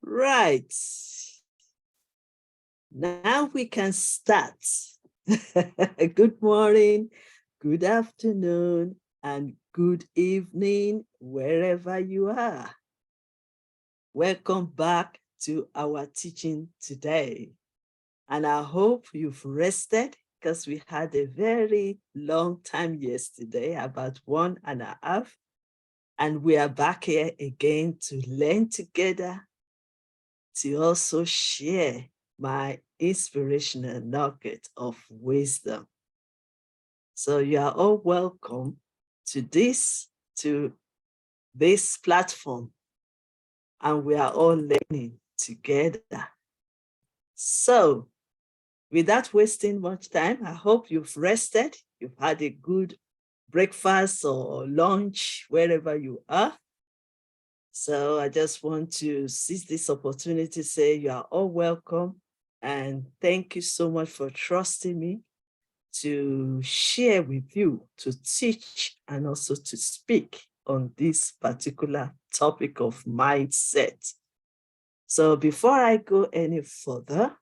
Right. Now we can start. Good morning, good afternoon, and good evening, wherever you are. Welcome back to our teaching today. And I hope you've rested because we had a very long time yesterday, about 1.5. And we are back here again to learn together, to also share my inspirational nugget of wisdom. So you are all welcome to this platform, and we are all learning together. So without wasting much time, I hope you've rested, you've had a good breakfast or lunch, wherever you are. So I just want to seize this opportunity to say you are all welcome, and thank you so much for trusting me to share with you, to teach, and also to speak on this particular topic of mindset. So before I go any further,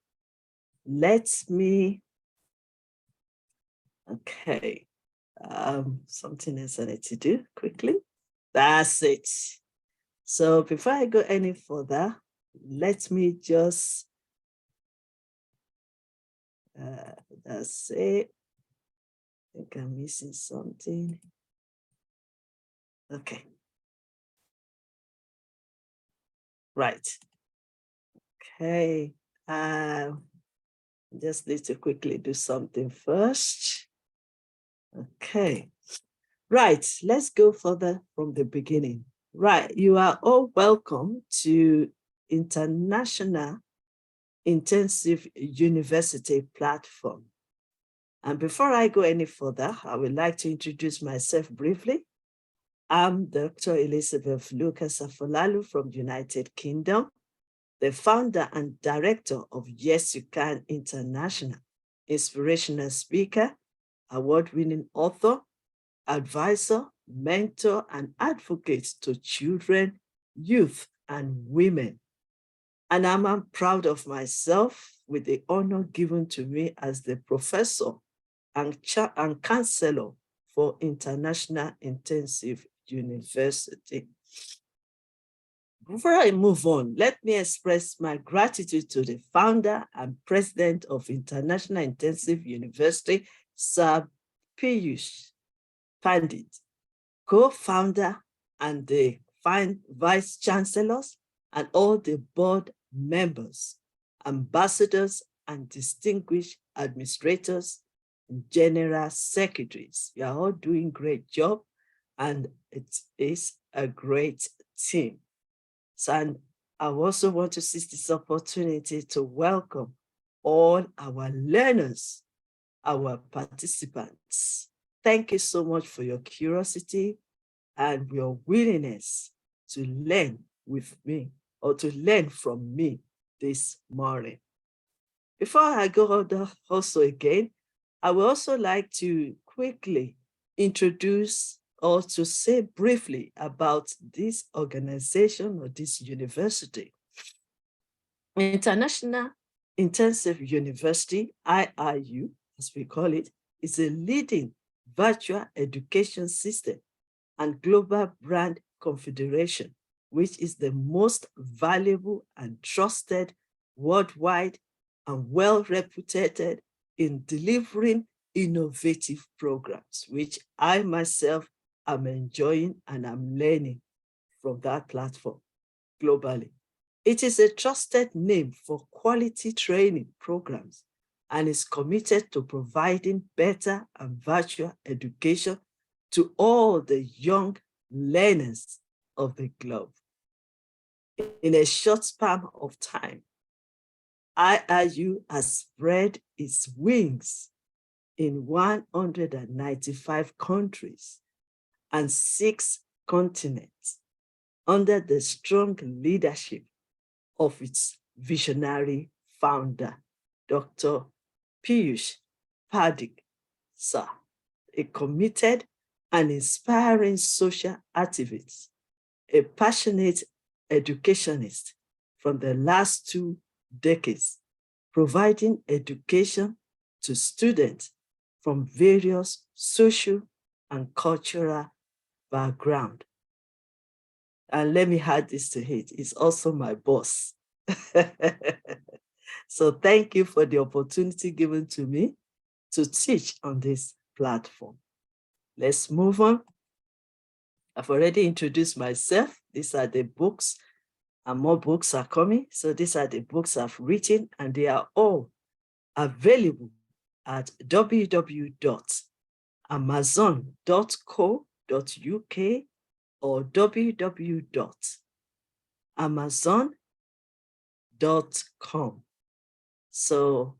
something else I need to do quickly. That's it. So before I go any further, let me just, that's it. I think I'm missing something. Okay. Right. Okay. Just need to quickly do something first. Okay. Right. Let's go further from the beginning. Right. You are all welcome to International Intensive University platform. And before I go any further, I would like to introduce myself briefly. I'm Dr. Elizabeth Lucas Afolalu from the United Kingdom, the founder and director of Yes You Can International, inspirational speaker, award-winning author, advisor, mentor, and advocate to children, youth, and women. And I'm proud of myself with the honor given to me as the professor and counselor for International Intensive University. Before I move on, let me express my gratitude to the founder and president of International Intensive University, Sir Piyush Pandit, co-founder and the vice chancellors, and all the board members, ambassadors, and distinguished administrators and general secretaries. You are all doing a great job, and it is a great team. So, and I also want to seize this opportunity to welcome all our learners, our participants. Thank you so much for your curiosity and your willingness to learn with me or to learn from me this morning. Before I go also again, I would also like to quickly introduce or to say briefly about this organization or this university. International Intensive University, IIU, as we call it, is a leading virtual education system and global brand confederation, which is the most valuable and trusted worldwide and well-reputed in delivering innovative programs, which I myself am enjoying and I'm learning from that platform globally. It is a trusted name for quality training programs and is committed to providing better and virtual education to all the young learners of the globe. In a short span of time, IIU has spread its wings in 195 countries and 6 continents under the strong leadership of its visionary founder, Dr. Piyush Pandit, sir, a committed and inspiring social activist, a passionate educationist, from the last 2 decades, providing education to students from various social and cultural backgrounds. And let me add this to it, he's also my boss. So thank you for the opportunity given to me to teach on this platform. Let's move on. I've already introduced myself. These are the books, and more books are coming. So these are the books I've written, and they are all available at www.amazon.co.uk or www.amazon.com. So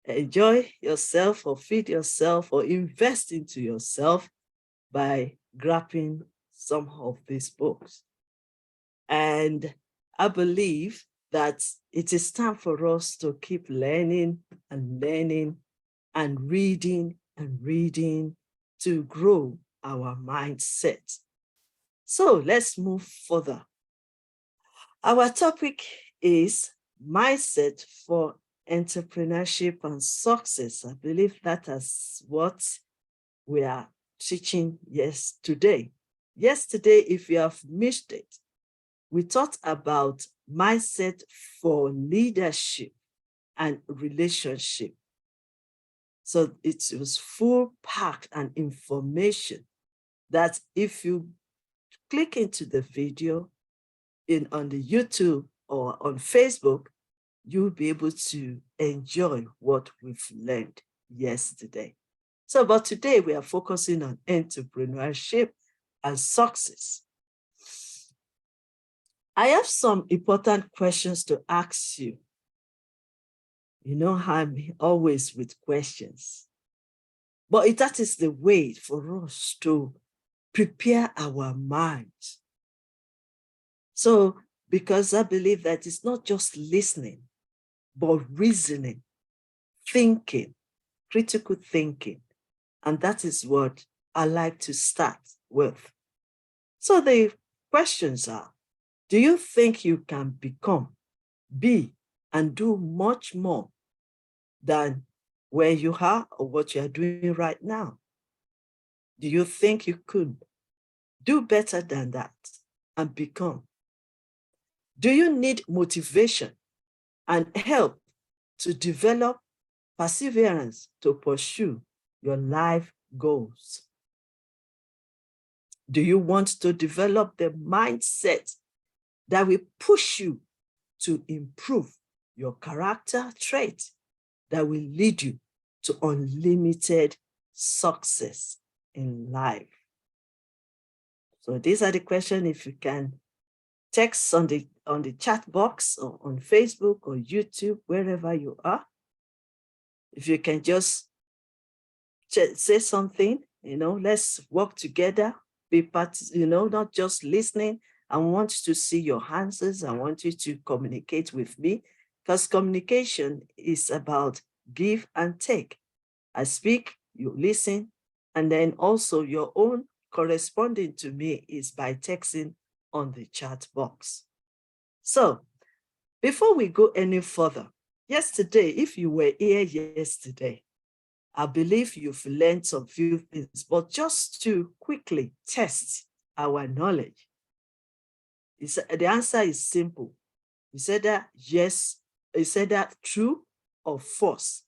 enjoy yourself, or feed yourself, or invest into yourself by grabbing some of these books. And I believe that it is time for us to keep learning and learning and reading to grow our mindset. So let's move further. Our topic is mindset for entrepreneurship and success. I believe that is what we are teaching today. Yesterday, if you have missed it, we talked about mindset for leadership and relationship. So it was full packed and information that if you click into the video on the YouTube or on Facebook, you'll be able to enjoy what we've learned yesterday. So, but today we are focusing on entrepreneurship and success. I have some important questions to ask you. You know, I'm always with questions. But that is the way for us to prepare our minds. So, because I believe that it's not just listening, but reasoning, thinking, critical thinking. And that is what I like to start with. So the questions are, do you think you can become, be, and do much more than where you are or what you are doing right now? Do you think you could do better than that and become? Do you need motivation and help to develop perseverance to pursue your life goals? Do you want to develop the mindset that will push you to improve your character trait that will lead you to unlimited success in life? So these are the questions. If you can text on the chat box or on Facebook or YouTube, wherever you are, if you can just say something, let's work together, be part, not just listening. I want to see your answers. I want you to communicate with me, because communication is about give and take. I speak, you listen, and then also your own corresponding to me is by texting on the chat box. So before we go any further, yesterday, if you were here yesterday, I believe you've learned some few things, but just to quickly test our knowledge, the answer is simple. You said that yes, you said that true or false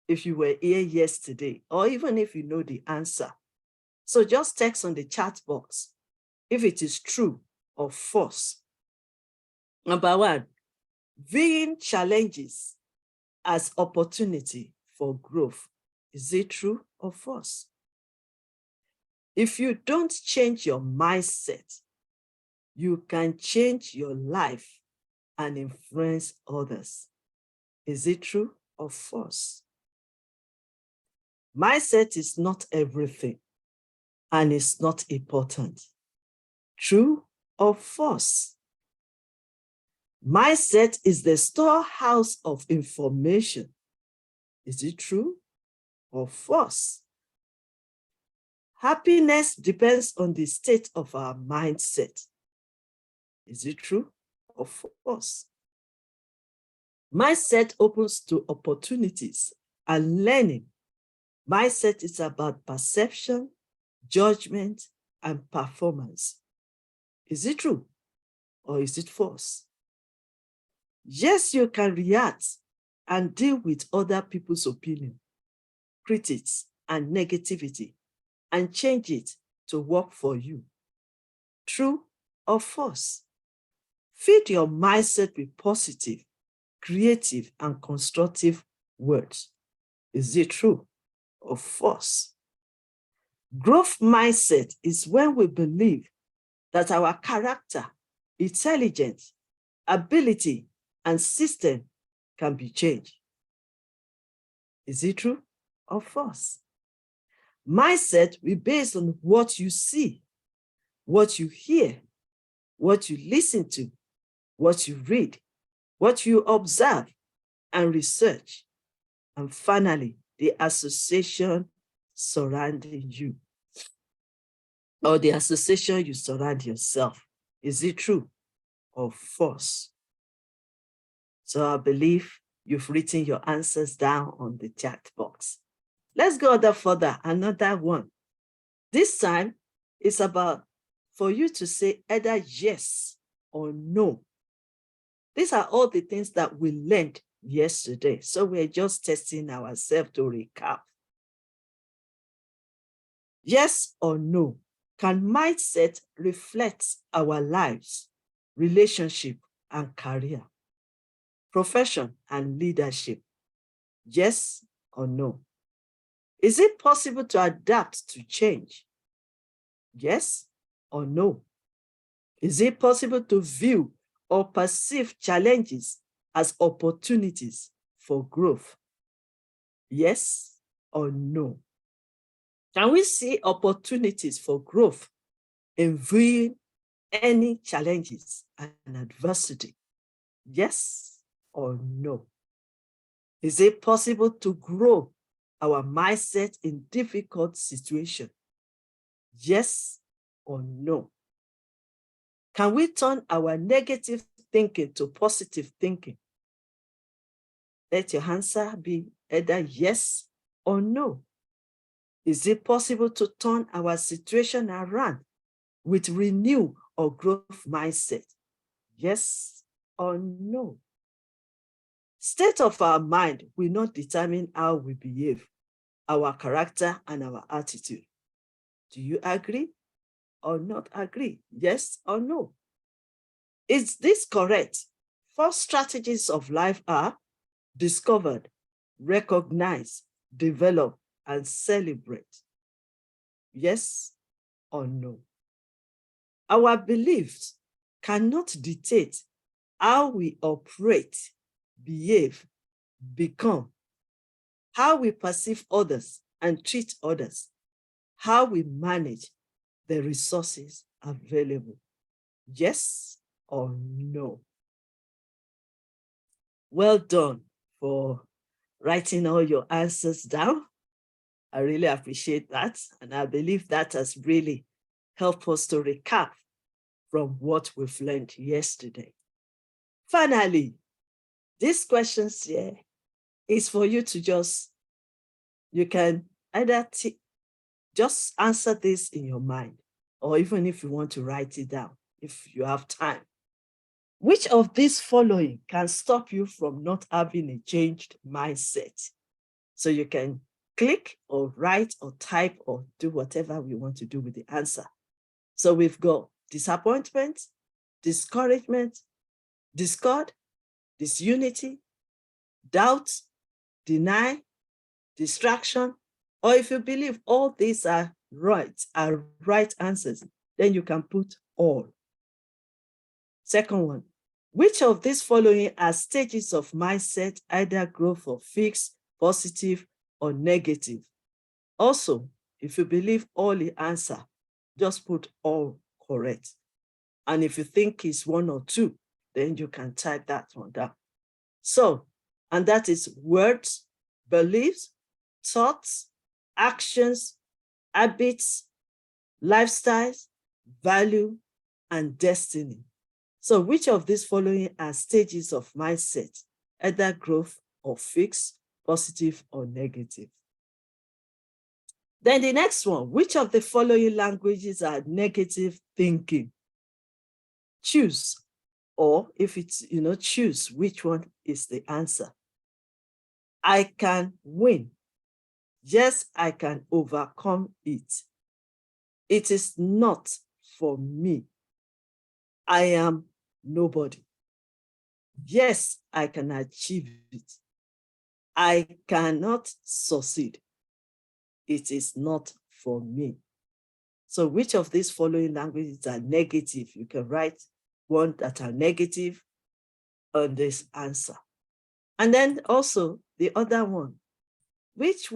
if you were here yesterday, or even if you know the answer. So just text on the chat box if it is true or false. Number one, viewing challenges as opportunity for growth. Is it true or false? If you don't change your mindset, you can change your life and influence others. Is it true or false? Mindset is not everything, and it's not important. True or false? Mindset is the storehouse of information. Is it true or false? Happiness depends on the state of our mindset. Is it true or false? Mindset opens to opportunities and learning. Mindset is about perception, judgment, and performance. Is it true or is it false? Yes, you can react and deal with other people's opinion, critics, and negativity, and change it to work for you. True or false? Feed your mindset with positive, creative, and constructive words. Is it true or false? Growth mindset is when we believe that our character, intelligence, ability, and system can be changed. Is it true or false? Mindset will be based on what you see, what you hear, what you listen to, what you read, what you observe and research, and finally, the association surrounding you, or the association you surround yourself. Is it true or false? So I believe you've written your answers down on the chat box. Let's go further, another one. This time, it's about for you to say either yes or no. These are all the things that we learned yesterday. So we're just testing ourselves to recap. Yes or no? Can mindset reflect our lives, relationship, and career, profession, and leadership? Yes or no? Is it possible to adapt to change? Yes or no? Is it possible to view or perceive challenges as opportunities for growth? Yes or no? Can we see opportunities for growth in viewing any challenges and adversity? Yes or no? Is it possible to grow our mindset in difficult situations? Yes or no? Can we turn our negative thinking to positive thinking? Let your answer be either yes or no. Is it possible to turn our situation around with renewed or growth mindset? Yes or no? State of our mind will not determine how we behave, our character and our attitude. Do you agree or not agree? Yes or no? Is this correct? 4 strategies of life are discovered, recognize, develop, and celebrate. Yes or no? Our beliefs cannot dictate how we operate, behave, become, how we perceive others and treat others, how we manage the resources available. Yes or no? Well done for writing all your answers down. I really appreciate that. And I believe that has really helped us to recap from what we've learned yesterday. Finally, these questions here is for you to you can either just answer this in your mind, or even if you want to write it down, if you have time. Which of these following can stop you from not having a changed mindset? So you can click or write or type or do whatever we want to do with the answer. So we've got disappointment, discouragement, discord, disunity, doubt, deny, distraction, or if you believe all these are right answers, then you can put all. Second one, which of these following are stages of mindset, either growth or fixed, positive, or negative? Also, if you believe all the answer, just put all correct. And if you think it's 1 or 2, then you can type that one down. So, and that is words, beliefs, thoughts, actions, habits, lifestyles, value, and destiny. So which of these following are stages of mindset, either growth or fixed, positive or negative. Then the next one, which of the following languages are negative thinking? Choose, or if it's, choose which one is the answer. I can win. Yes, I can overcome it. It is not for me. I am nobody. Yes, I can achieve it. I cannot succeed. It is not for me. So which of these following languages are negative? You can write one that are negative on this answer. And then also the other one, which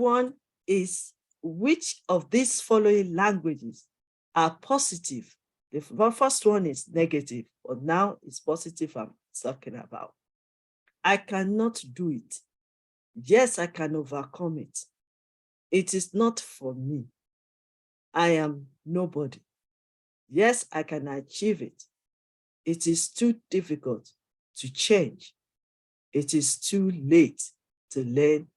of these following languages are positive? The first one is negative, but now it's positive I'm talking about. I cannot do it. Yes, I can overcome it. It is not for me. I am nobody. Yes, I can achieve it. It is too difficult to change. It is too late to learn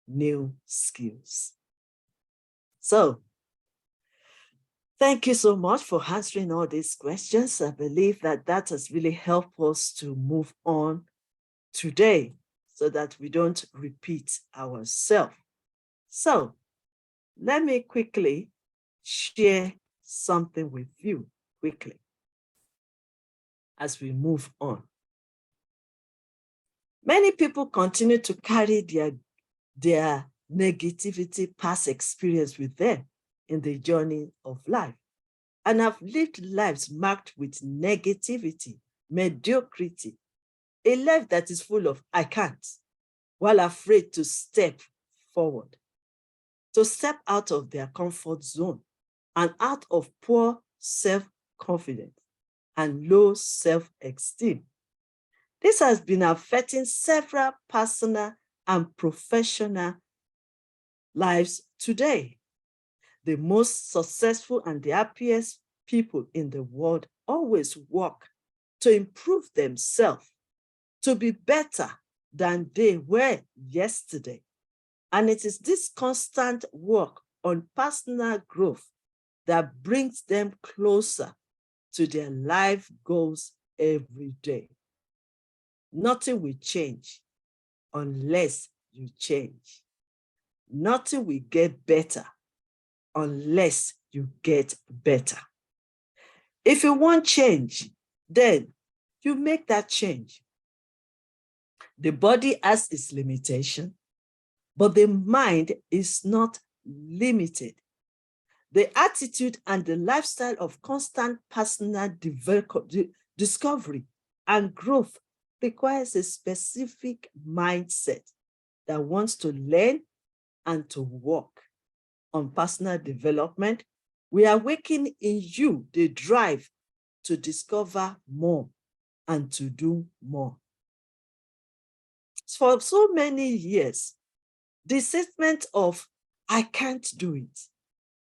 new skills. So, thank you so much for answering all these questions. I believe that has really helped us to move on today so that we don't repeat ourselves. So, let me quickly share something with you quickly as we move on. Many people continue to carry their negativity past experience with them in the journey of life and have lived lives marked with negativity, mediocrity, a life that is full of I can't, while afraid to step forward, to step out of their comfort zone and out of poor self-confidence and low self-esteem. This has been affecting several personal and professional lives today. The most successful and the happiest people in the world always work to improve themselves, to be better than they were yesterday. And it is this constant work on personal growth that brings them closer to their life goals every day. Nothing will change unless you change. Nothing will get better unless you get better. If you want change, then you make that change. The body has its limitation, but the mind is not limited. The attitude and the lifestyle of constant personal discovery and growth requires a specific mindset that wants to learn and to work on personal development. We awaken in you the drive to discover more and to do more. For so many years, the statement of I can't do it,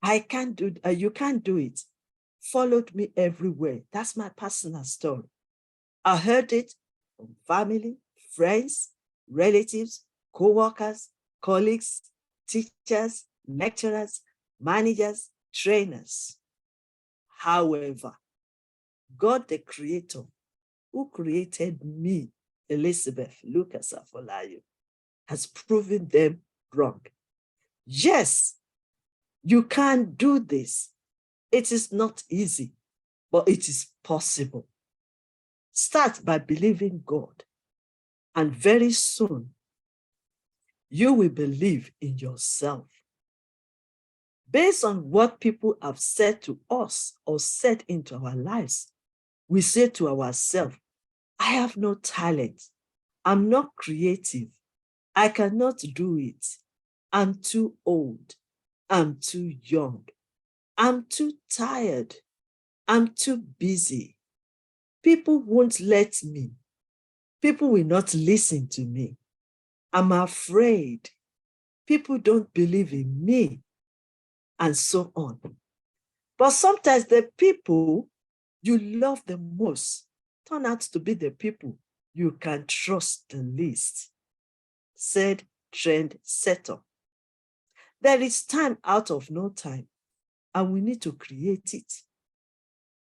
I can't do you can't do it followed me everywhere. That's my personal story. I heard it from family, friends, relatives, co-workers, colleagues, teachers, lecturers, managers, trainers. However, God the Creator, who created me, Elizabeth Lucas Afolayo, has proven them wrong. Yes, you can do this. It is not easy, but it is possible. Start by believing God, and very soon you will believe in yourself. Based on what people have said to us or said into our lives, we say to ourselves, I have no talent. I'm not creative. I cannot do it. I'm too old. I'm too young. I'm too tired. I'm too busy. People won't let me. People will not listen to me. I'm afraid. People don't believe in me, and so on. But sometimes the people you love the most turn out to be the people you can trust the least, said trend setter. There is time out of no time, and we need to create it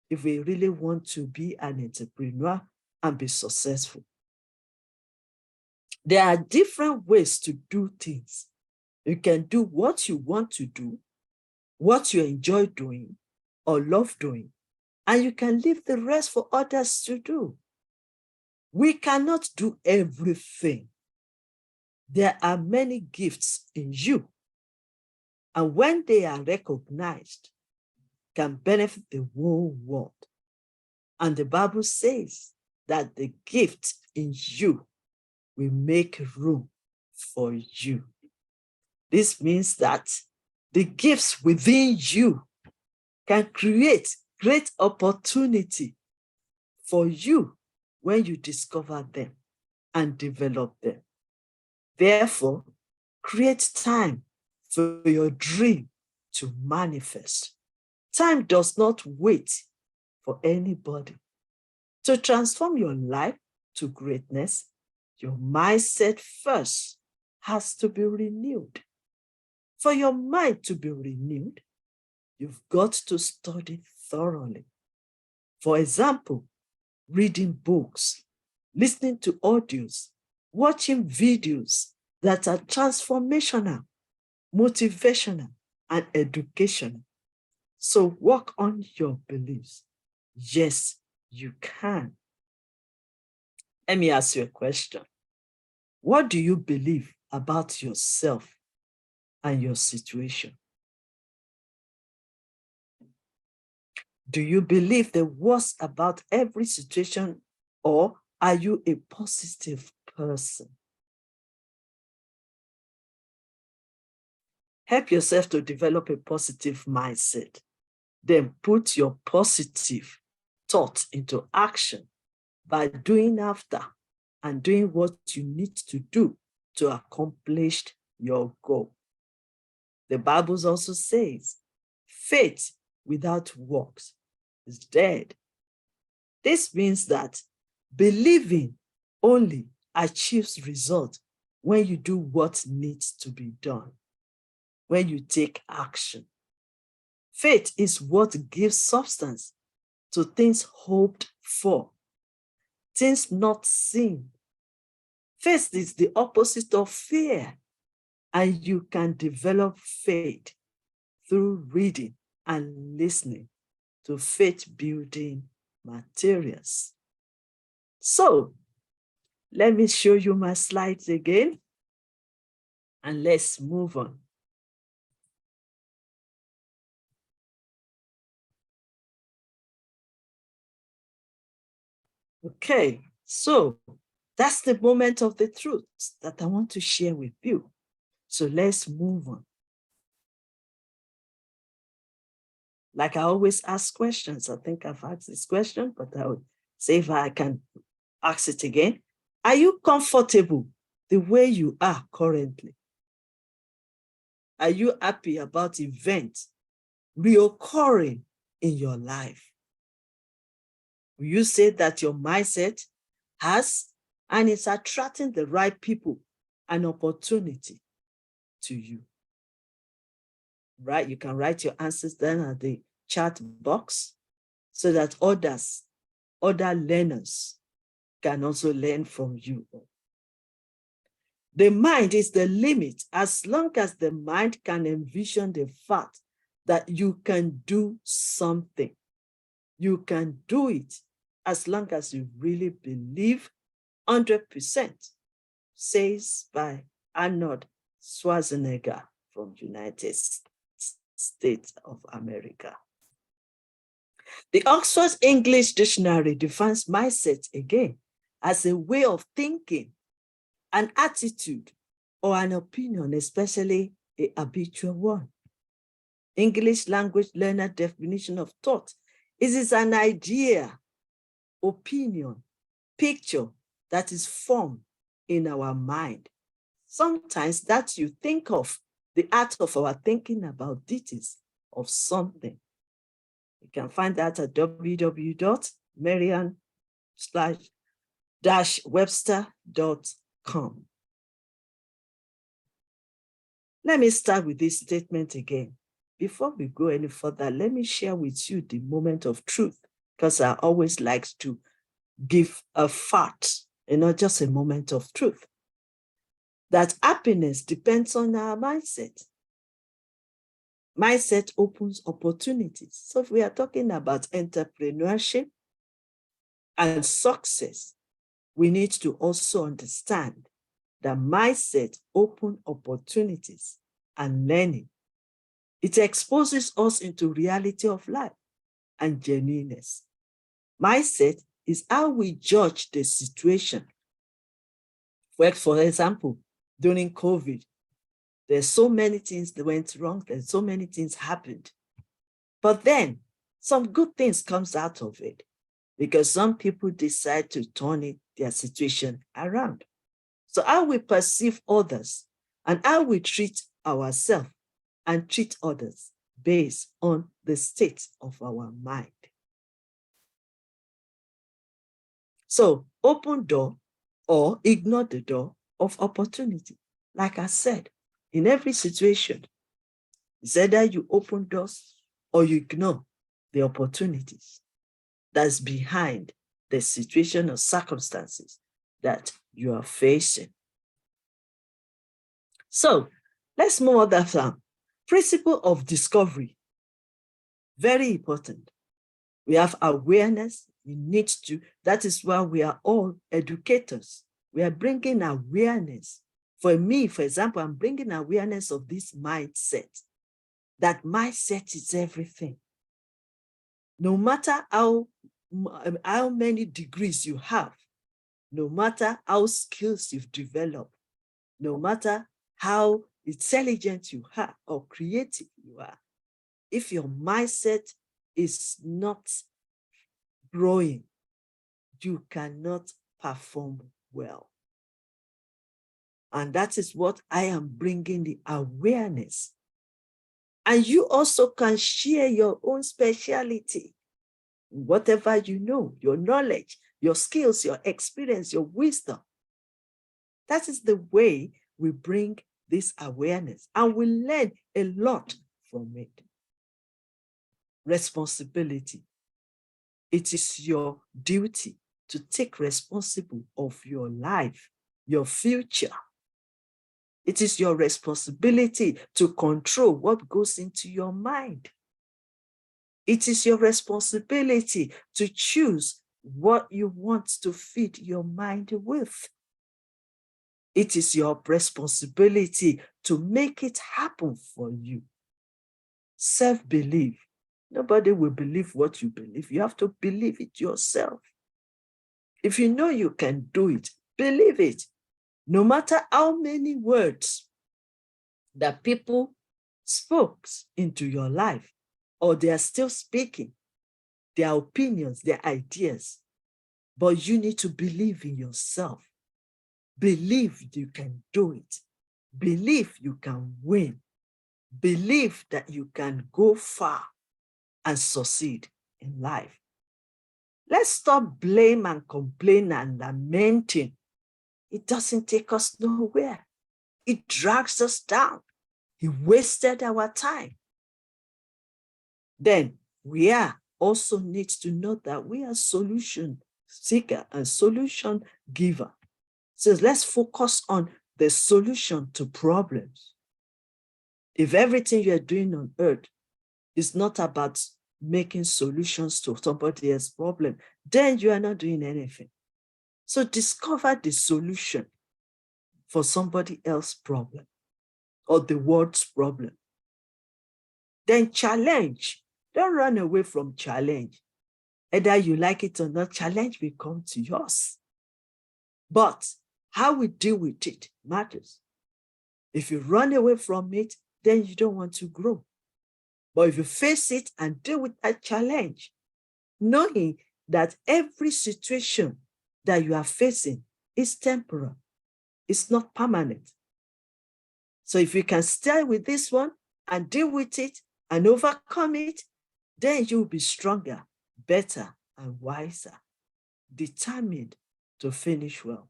if we really want to be an entrepreneur and be successful. There are different ways to do things. You can do what you want to do, what you enjoy doing or love doing, and you can leave the rest for others to do. We cannot do everything. There are many gifts in you, and when they are recognized, can benefit the whole world. And the Bible says that the gift in you will make room for you. This means that the gifts within you can create great opportunity for you when you discover them and develop them. Therefore, create time for your dream to manifest. Time does not wait for anybody. To transform your life to greatness, your mindset first has to be renewed. For your mind to be renewed, you've got to study thoroughly. For example, reading books, listening to audios, watching videos that are transformational, motivational, and educational. So work on your beliefs. Yes, you can. Let me ask you a question. What do you believe about yourself and your situation? Do you believe the worst about every situation, or are you a positive person? Help yourself to develop a positive mindset. Then put your positive thought into action by doing after and doing what you need to do to accomplish your goal. The Bible also says, faith without works is dead. This means that believing only achieves results when you do what needs to be done, when you take action. Faith is what gives substance to things hoped for, things not seen. Faith is the opposite of fear, and you can develop faith through reading and listening to faith-building materials. So, let me show you my slides again, and let's move on. Okay, so that's the moment of the truth that I want to share with you. So let's move on. Like I always ask questions. I think I've asked this question, but I would say if I can ask it again. Are you comfortable the way you are currently? Are you happy about events reoccurring in your life? Will you say that your mindset has and is attracting the right people and opportunity to you? Right? You can write your answers down at the chat box so that other learners can also learn from you. The mind is the limit as long as the mind can envision the fact that you can do something. You can do it as long as you really believe 100%, says by Arnold Schwarzenegger from United States of America. The Oxford English Dictionary defines mindset again as a way of thinking, an attitude, or an opinion, especially a habitual one. English language learner definition of thought is an idea, opinion, picture that is formed in our mind. Sometimes that you think of the art of our thinking about details of something. You can find that at www.merriam webster.com. Let me start with this statement again. Before we go any further, let me share with you the moment of truth, because I always like to give a fact, just a moment of truth. That happiness depends on our mindset. Mindset opens opportunities. So if we are talking about entrepreneurship and success, we need to also understand that mindset opens opportunities and learning. It exposes us into reality of life and genuineness. Mindset is how we judge the situation. For example, during COVID, there's so many things that went wrong, there's so many things happened. But then some good things comes out of it, because some people decide to turn their situation around. So how we perceive others and how we treat ourselves and treat others based on the state of our mind. So open door or ignore the door of opportunity. Like I said, in every situation, it's either you open doors or you ignore the opportunities that's behind the situation or circumstances that you are facing. So let's move on that. Principle of discovery, very important. We have awareness. We need to, that is why we are all educators. We are bringing awareness. For me, for example, I'm bringing awareness of this mindset. That mindset is everything. No matter how many degrees you have, no matter how skills you've developed, no matter how intelligent you are or creative you are, if your mindset is not growing, you cannot perform well. And that is what I am bringing, the awareness. And you also can share your own specialty, whatever you know, your knowledge, your skills, your experience, your wisdom. That is the way we bring this awareness, and we learn a lot from it. Responsibility. It is your duty to take responsibility of your life, your future. It is your responsibility to control what goes into your mind. It is your responsibility to choose what you want to feed your mind with. It is your responsibility to make it happen for you. Self-belief. Nobody will believe what you believe. You have to believe it yourself. If you know you can do it, believe it. No matter how many words that people spoke into your life, or they are still speaking, their opinions, their ideas, but you need to believe in yourself. Believe you can do it. Believe you can win. Believe that you can go far and succeed in life. Let's stop blame and complain and lamenting. It doesn't take us nowhere. It drags us down. It wasted our time. Then we also need to know that we are solution seeker and solution giver. So let's focus on the solution to problems. If everything you're doing on earth is not about making solutions to somebody else's problem, then you are not doing anything. So discover the solution for somebody else's problem or the world's problem. Then challenge. Don't run away from challenge. Either you like it or not, challenge will come to yours. But how we deal with it matters. If you run away from it, then you don't want to grow. But if you face it and deal with that challenge, knowing that every situation that you are facing is temporal, it's not permanent. So if you can stay with this one and deal with it and overcome it, then you'll be stronger, better, and wiser, determined to finish well.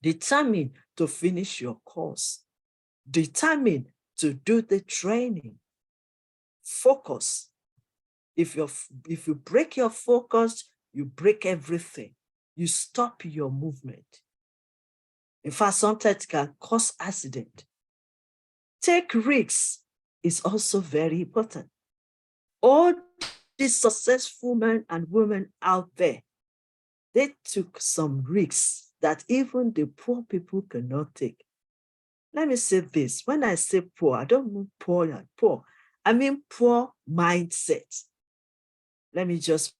Determined to finish your course. Determined to do the training. Focus. If you break your focus, you break everything. You stop your movement. In fact, sometimes it can cause accident. Take risks is also very important. All these successful men and women out there, they took some risks that even the poor people cannot take. Let me say this. When I say poor, I don't mean poor and poor. I mean poor mindset. Let me just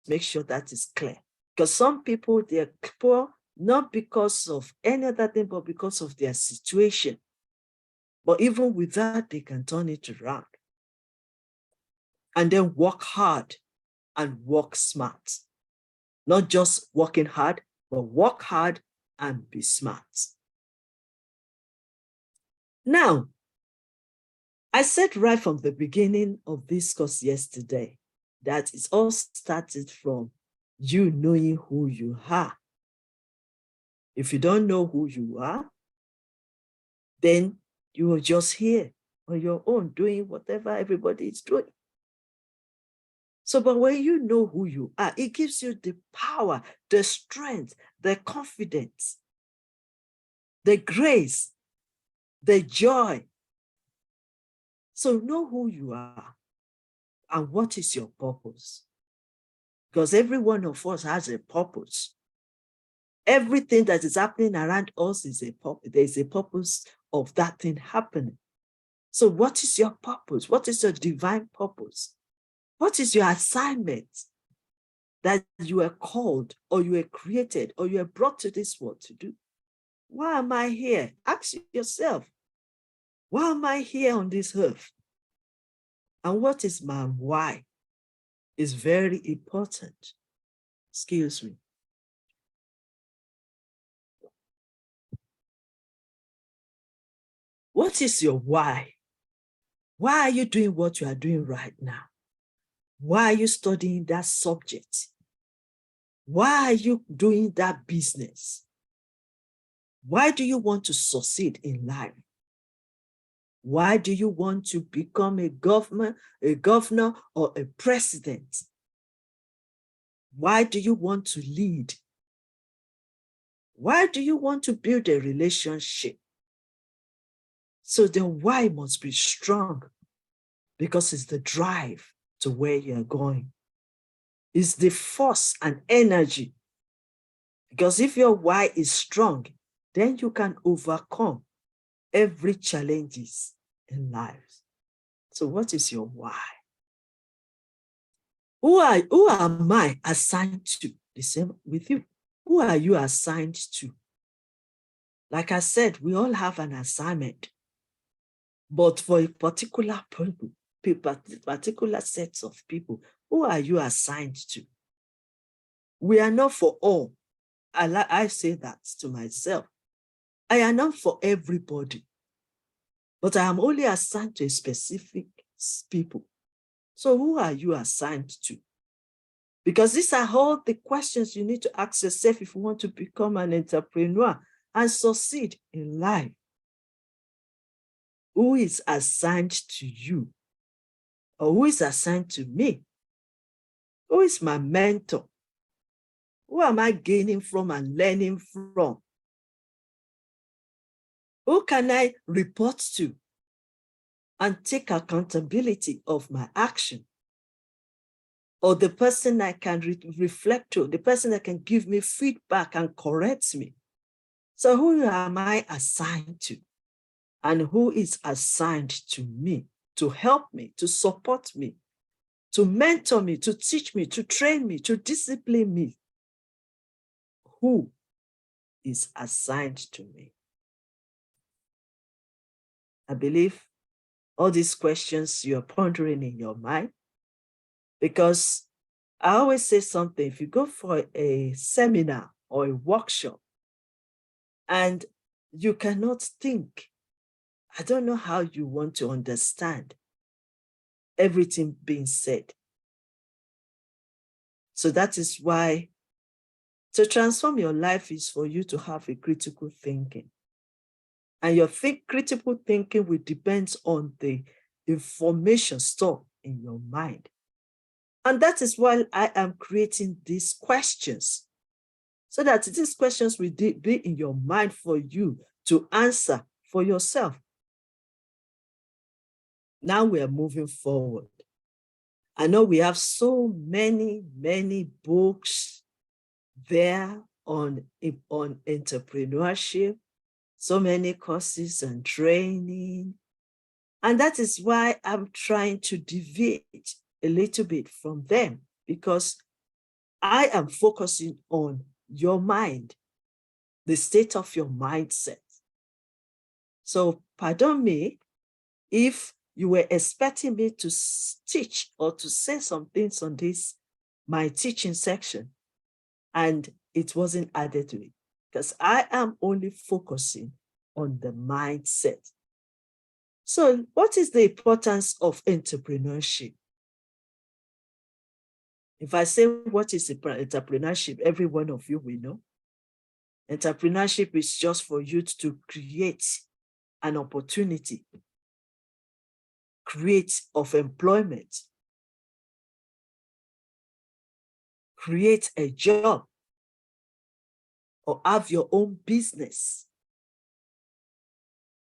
make sure that is clear. Because some people, they're poor not because of any other thing, but because of their situation. But even with that, they can turn it around. And then work hard and work smart. Not just working hard, but work hard and be smart. Now, I said right from the beginning of this course yesterday that it all started from you knowing who you are. If you don't know who you are, then you are just here on your own doing whatever everybody is doing. So, but when you know who you are, it gives you the power, the strength, the confidence, the grace, the joy. So know who you are and what is your purpose. Because every one of us has a purpose. Everything that is happening around us is a purpose. There's a purpose of that thing happening. So what is your purpose? What is your divine purpose? What is your assignment that you are called or you are created or you are brought to this world to do? Why am I here? Ask yourself, why am I here on this earth? And what is my why? Is very important. Excuse me. What is your why? Why are you doing what you are doing right now? Why are you studying that subject? Why are you doing that business? Why do you want to succeed in life? Why do you want to become a governor or a president? Why do you want to lead? Why do you want to build a relationship? So the why must be strong because it's the drive to where you're going. It's the force and energy. Because if your why is strong, then you can overcome every challenges in life. So what is your why? Who am I assigned to? The same with you. Who are you assigned to? Like I said, we all have an assignment. But for a particular particular sets of people, who are you assigned to? We are not for all. I say that to myself. I am not for everybody, but I am only assigned to a specific people. So who are you assigned to? Because these are all the questions you need to ask yourself if you want to become an entrepreneur and succeed in life. Who is assigned to you? Or who is assigned to me? Who is my mentor? Who am I gaining from and learning from? Who can I report to and take accountability of my action? Or the person I can reflect to, the person that can give me feedback and correct me. So who am I assigned to? And who is assigned to me to help me, to support me, to mentor me, to teach me, to train me, to discipline me? Who is assigned to me? I believe all these questions you're pondering in your mind, because I always say something, if you go for a seminar or a workshop and you cannot think, I don't know how you want to understand everything being said. So that is why To transform your life is for you to have a critical thinking. And your critical thinking will depend on the information stored in your mind. And that is why I am creating these questions, so that these questions will be in your mind for you to answer for yourself. Now we are moving forward. I know we have so many books there on entrepreneurship, so many courses and training. And that is why I'm trying to deviate a little bit from them, because I am focusing on your mind, the state of your mindset. So pardon me if you were expecting me to teach or to say some things on this, my teaching section, and it wasn't added to it, because I am only focusing on the mindset. So what is the importance of entrepreneurship? If I say what is entrepreneurship, every one of you will know. Entrepreneurship is just for you to create an opportunity, create of employment, create a job, or have your own business.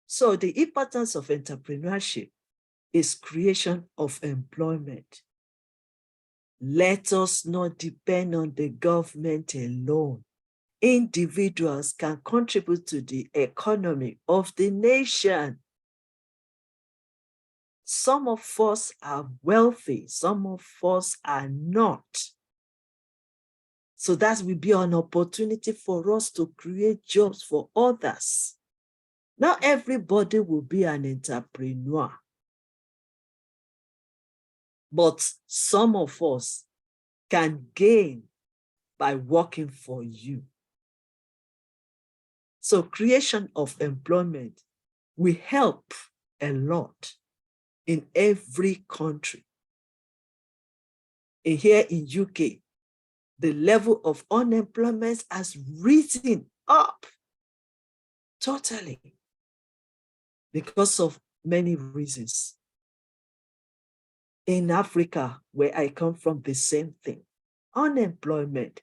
So the importance of entrepreneurship is creation of employment. Let us not depend on the government alone. Individuals can contribute to the economy of the nation. Some of us are wealthy, some of us are not. So that will be an opportunity for us to create jobs for others. Not everybody will be an entrepreneur, but some of us can gain by working for you. So creation of employment will help a lot in every country. And here in UK, the level of unemployment has risen up totally because of many reasons. In Africa, where I come from, the same thing. Unemployment.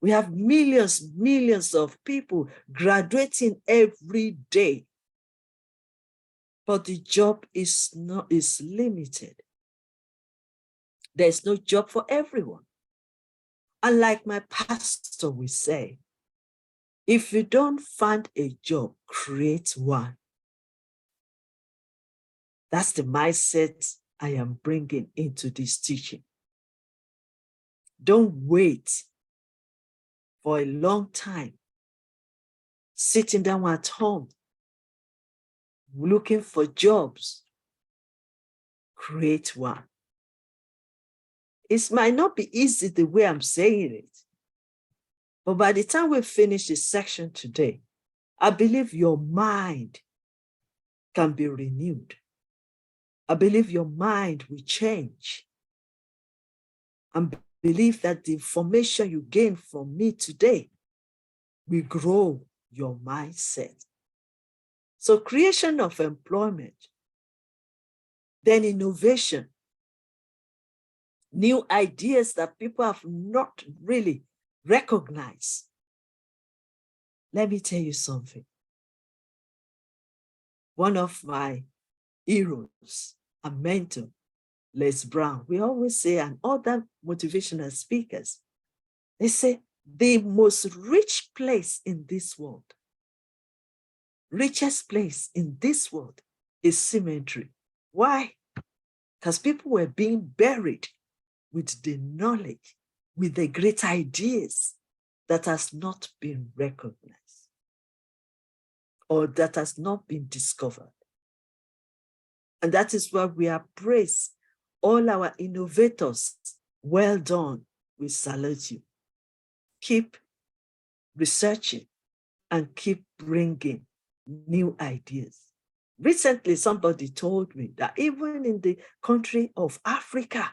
We have millions of people graduating every day, but the job is limited. There's no job for everyone. And like my pastor will say, if you don't find a job, create one. That's the mindset I am bringing into this teaching. Don't wait for a long time, sitting down at home, looking for jobs. Create one. It might not be easy the way I'm saying it, but by the time we finish this section today, I believe your mind can be renewed. I believe your mind will change. And believe that the information you gain from me today will grow your mindset. So creation of employment, then innovation, new ideas that people have not really recognized. Let me tell you something. One of my heroes, a mentor, Les Brown, we always say, and other motivational speakers, they say the most rich place in this world, richest place in this world is cemetery. Why? Because people were being buried with the knowledge, with the great ideas that has not been recognized or that has not been discovered. And that is why we appraise all our innovators. Well done. We salute you. Keep researching and keep bringing new ideas. Recently, somebody told me that even in the country of Africa,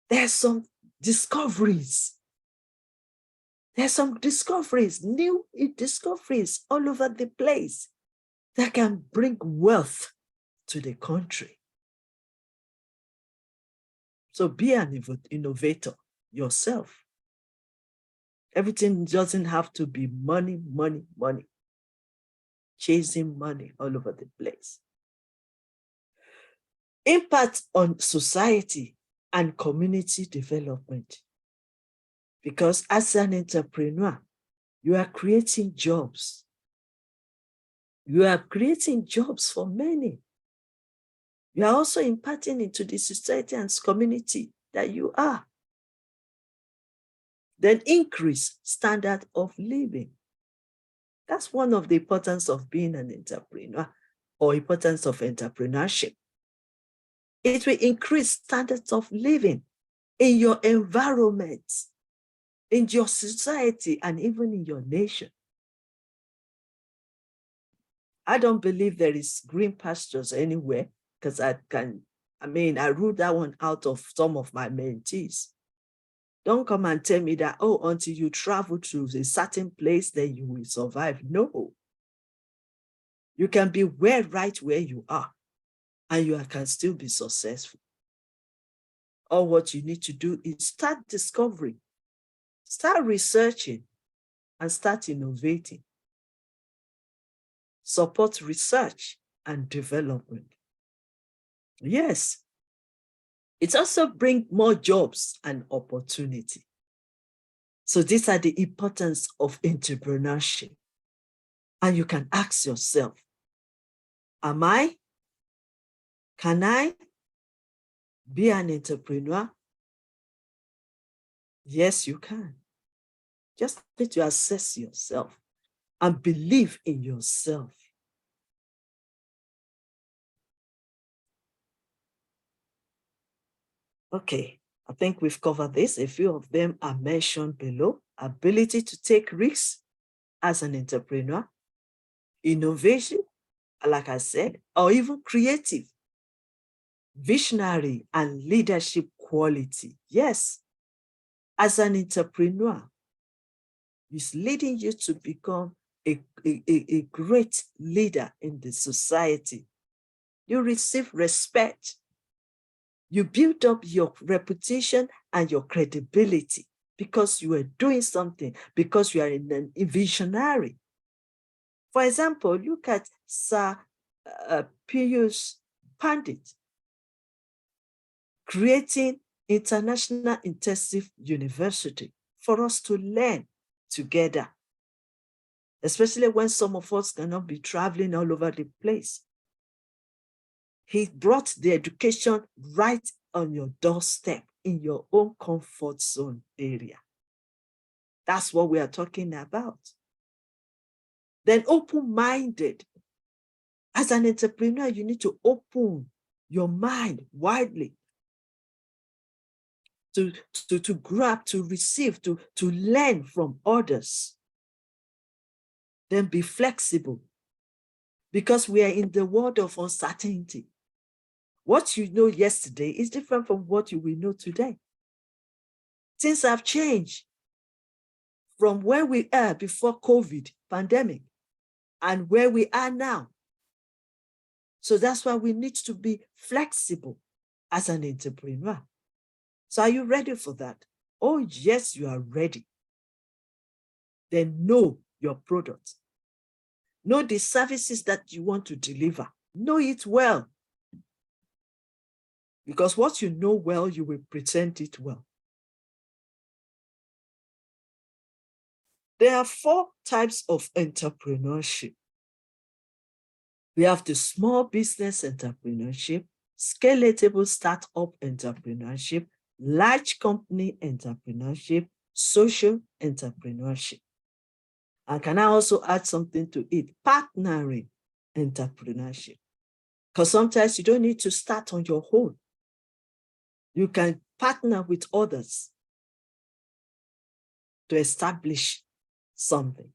there are some discoveries There's some discoveries, new discoveries all over the place that can bring wealth to the country. So be an innovator yourself. Everything doesn't have to be money, money, money. Chasing money all over the place. Impact on society and community development. Because as an entrepreneur, you are creating jobs. You are creating jobs for many. You are also imparting into the society and community that you are. Then increase standard of living. That's one of the importance of being an entrepreneur or importance of entrepreneurship. It will increase standards of living in your environment, in your society, and even in your nation. I don't believe there is green pastures anywhere because I ruled that one out of some of my mentees. Don't come and tell me that, oh, until you travel to a certain place, then you will survive. No. You can be right where you are, and you can still be successful. All what you need to do is start discovering, start researching, and start innovating. Support research and development. Yes, it also brings more jobs and opportunity. So these are the importance of entrepreneurship. And you can ask yourself, can I be an entrepreneur? Yes, you can. Just need to assess yourself and believe in yourself. Okay, I think we've covered this. A few of them are mentioned below. Ability to take risks as an entrepreneur, innovation, like I said, or even creative, visionary, and leadership quality. Yes, as an entrepreneur, it's leading you to become a great leader in the society. You receive respect. You build up your reputation and your credibility because you are doing something, because you are a visionary. For example, look at Sir Piyush Pandit creating International Intensive University for us to learn together, especially when some of us cannot be traveling all over the place. He brought the education right on your doorstep in your own comfort zone area. That's what we are talking about. Then open-minded. As an entrepreneur, you need to open your mind widely to grab, to receive, to learn from others. Then be flexible, because we are in the world of uncertainty. What you know yesterday is different from what you will know today. Things have changed from where we are before COVID pandemic and where we are now. So that's why we need to be flexible as an entrepreneur. So are you ready for that? Oh, yes, you are ready. Then know your product. Know the services that you want to deliver. Know it well. Because what you know well, you will present it well. There are 4 types of entrepreneurship. We have the small business entrepreneurship, scalable startup entrepreneurship, large company entrepreneurship, social entrepreneurship. And can I also add something to it? Partnering entrepreneurship. Because sometimes you don't need to start on your own. You can partner with others to establish something.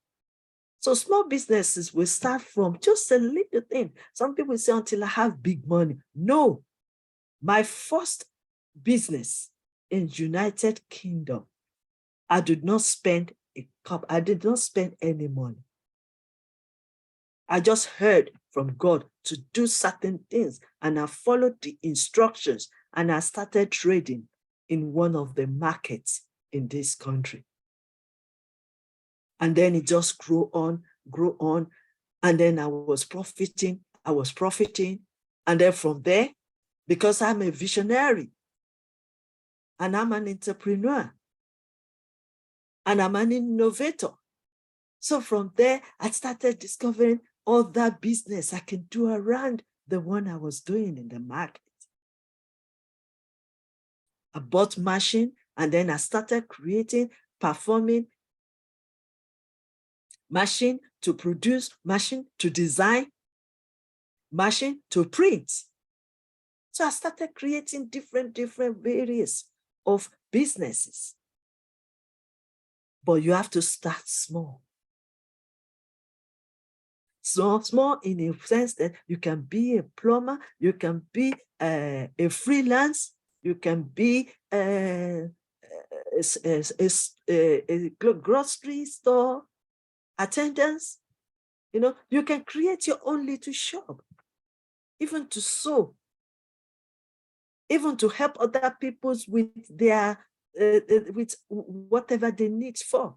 So small businesses will start from just a little thing. Some people say, until I have big money. No, my first business in United Kingdom, I did not spend a cup. I did not spend any money. I just heard from God to do certain things, and I followed the instructions, and I started trading in one of the markets in this country. And then it just grew on, and then I was profiting. And then from there, because I'm a visionary, and I'm an entrepreneur, and I'm an innovator. So from there, I started discovering other business I can do around the one I was doing in the market. I bought machine, and then I started creating, performing, machine to produce, machine to design, machine to print. So I started creating different various of businesses. But you have to start small. Small in a sense that you can be a plumber, you can be a freelance, you can be a grocery store attendance. You can create your own little shop, even to sew, even to help other people with their with whatever they need for.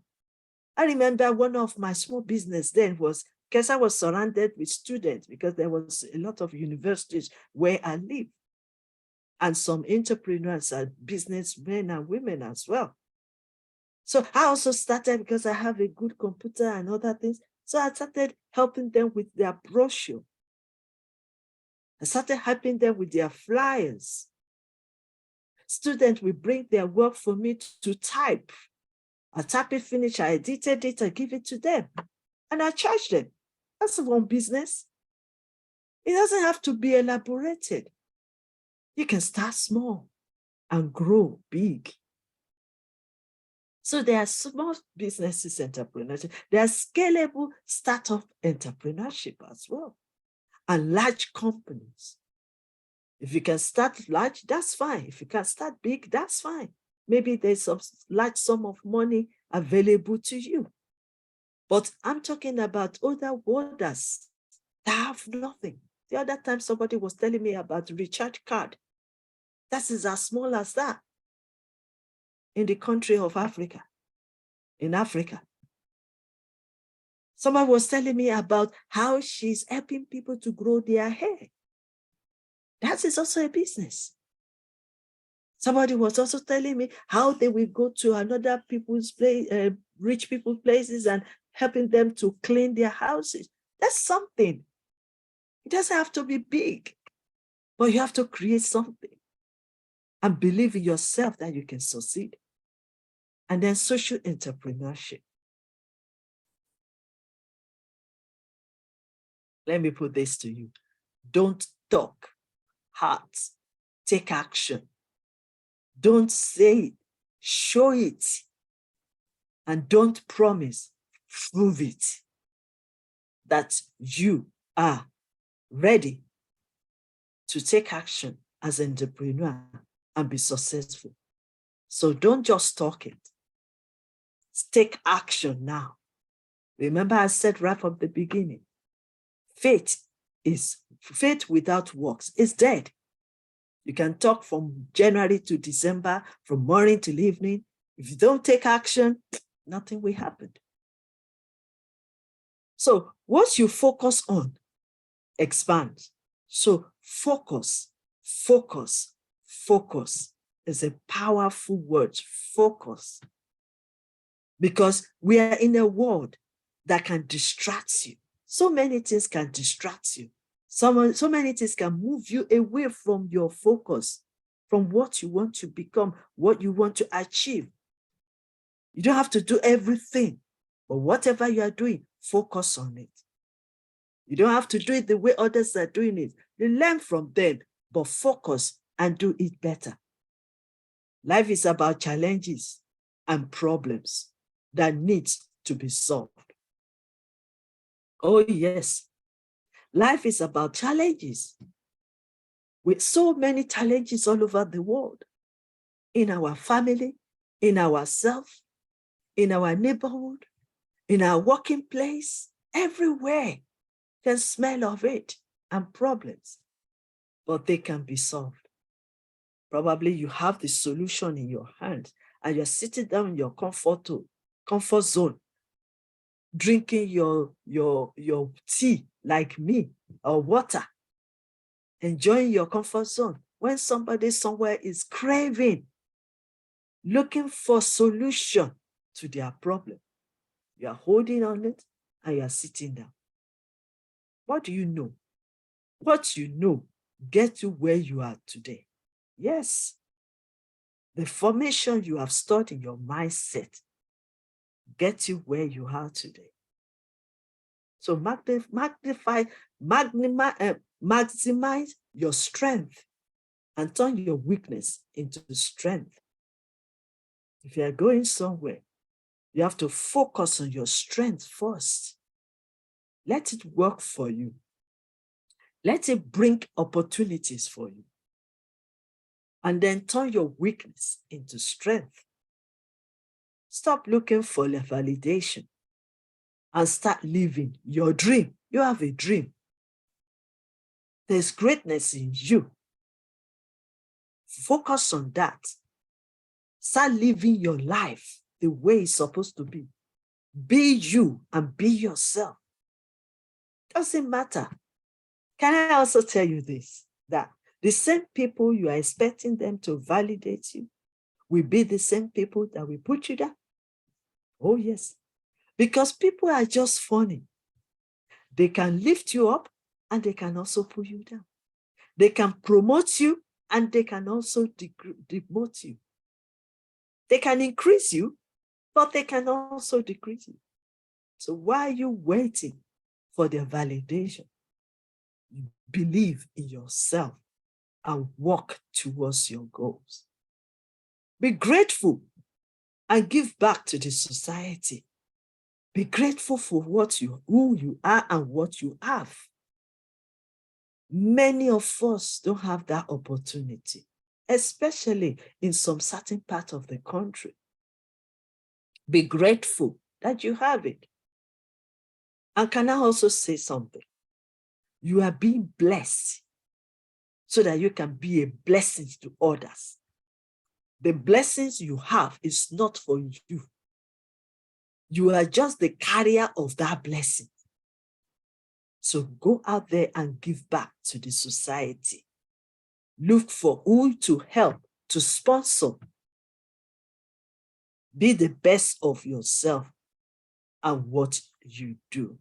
I remember one of my small business then was, because I was surrounded with students, because there was a lot of universities where I live, and some entrepreneurs and businessmen and women as well. So I also started, because I have a good computer and other things, so I started helping them with their brochure. I started helping them with their flyers. Students will bring their work for me to type. I type it, finish, I edited it, I give it to them, and I charge them. That's one business. It doesn't have to be elaborated. You can start small and grow big. So there are small businesses entrepreneurship. There are scalable startup entrepreneurship as well, and large companies. If you can start large, that's fine. If you can start big, that's fine. Maybe there's a large sum of money available to you. But I'm talking about other wonders that have nothing. The other time somebody was telling me about recharge card. That is as small as that in the country of Africa, in Africa. Someone was telling me about how she's helping people to grow their hair. That is also a business. Somebody was also telling me how they will go to another people's place, rich people's places, and helping them to clean their houses. That's something. It doesn't have to be big, but you have to create something and believe in yourself that you can succeed. And then social entrepreneurship. Let me put this to you. Don't talk, heart, take action. Don't say it, show it. And don't promise, prove it that you are ready to take action as an entrepreneur and be successful. So don't just talk it. Take action now. Remember, I said right from the beginning, faith without works is dead. You can talk from January to December, from morning till evening. If you don't take action, nothing will happen. So what you focus on expands. So focus is a powerful word, focus. Because we are in a world that can distract you. So many things can distract you. So many things can move you away from your focus, from what you want to become, what you want to achieve. You don't have to do everything, but whatever you are doing, focus on it. You don't have to do it the way others are doing it. You learn from them, but focus and do it better. Life is about challenges and problems that need to be solved. Oh, yes. Life is about challenges, with so many challenges all over the world, in our family, in ourselves, in our neighborhood, in our working place, everywhere can smell of it and problems, but they can be solved. Probably you have the solution in your hand and you're sitting down in your comfort zone, drinking your tea like me or water, enjoying your comfort zone. When somebody somewhere is craving, looking for solution to their problem, you are holding on it and you are sitting down. What do you know? What you know gets you where you are today. Yes, the formation you have stored in your mindset gets you where you are today. So maximize your strength and turn your weakness into strength. If you are going somewhere, you have to focus on your strength first. Let it work for you. Let it bring opportunities for you. And then turn your weakness into strength. Stop looking for the validation and start living your dream. You have a dream. There's greatness in you. Focus on that. Start living your life the way it's supposed to be. Be you and be yourself. Doesn't matter. Can I also tell you this? That the same people you are expecting them to validate you will be the same people that will put you down. Oh, yes. Because people are just funny. They can lift you up and they can also pull you down. They can promote you and they can also demote you. They can increase you, but they can also decrease you. So why are you waiting for their validation? You believe in yourself and work towards your goals. Be grateful and give back to the society. Be grateful for who you are and what you have. Many of us don't have that opportunity, especially in some certain part of the country. Be grateful that you have it. And can I also say something? You are being blessed so that you can be a blessing to others. The blessings you have is not for you. You are just the carrier of that blessing. So go out there and give back to the society. Look for who to help, to sponsor. Be the best of yourself and what you do.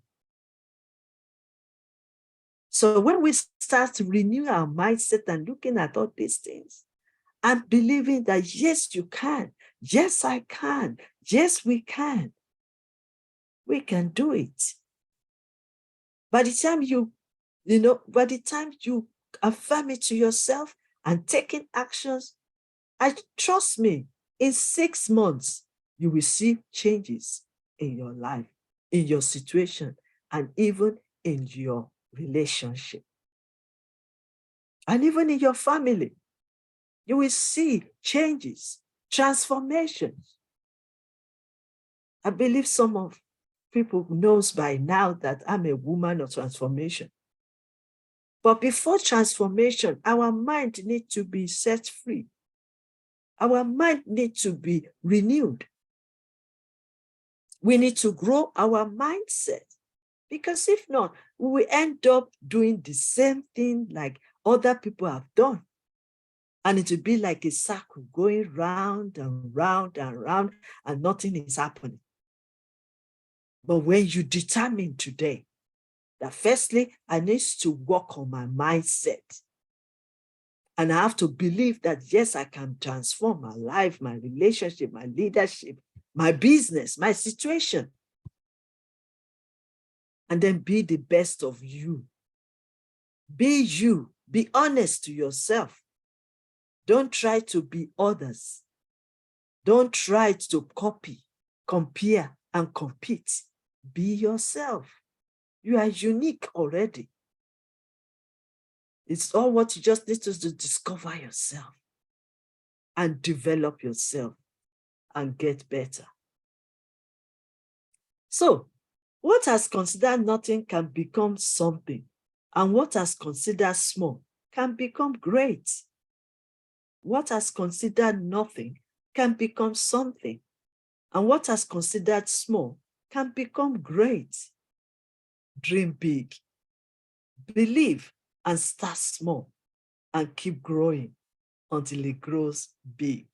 So when we start to renew our mindset and looking at all these things and believing that, yes, you can, yes, I can, yes, we can do it. By the time you affirm it to yourself and taking actions, trust me, in 6 months, you will see changes in your life, in your situation, and even in your relationship. And even in your family, you will see changes, transformations. I believe some of people knows by now that I'm a woman of transformation. But before transformation, our mind needs to be set free. Our mind needs to be renewed. We need to grow our mindset, because if not, we will end up doing the same thing like other people have done. And it will be like a circle going round and round and round, and nothing is happening. But when you determine today that firstly, I need to work on my mindset, and I have to believe that, yes, I can transform my life, my relationship, my leadership, my business, my situation, and then be the best of you. Be you. Be honest to yourself. Don't try to be others. Don't try to copy, compare, and compete. Be yourself. You are unique already. It's all what you just need to discover yourself and develop yourself and get better. So, what has considered nothing can become something, and what has considered small can become great. What has considered nothing can become something, and what has considered small can become great. Dream big, believe, and start small, and keep growing until it grows big.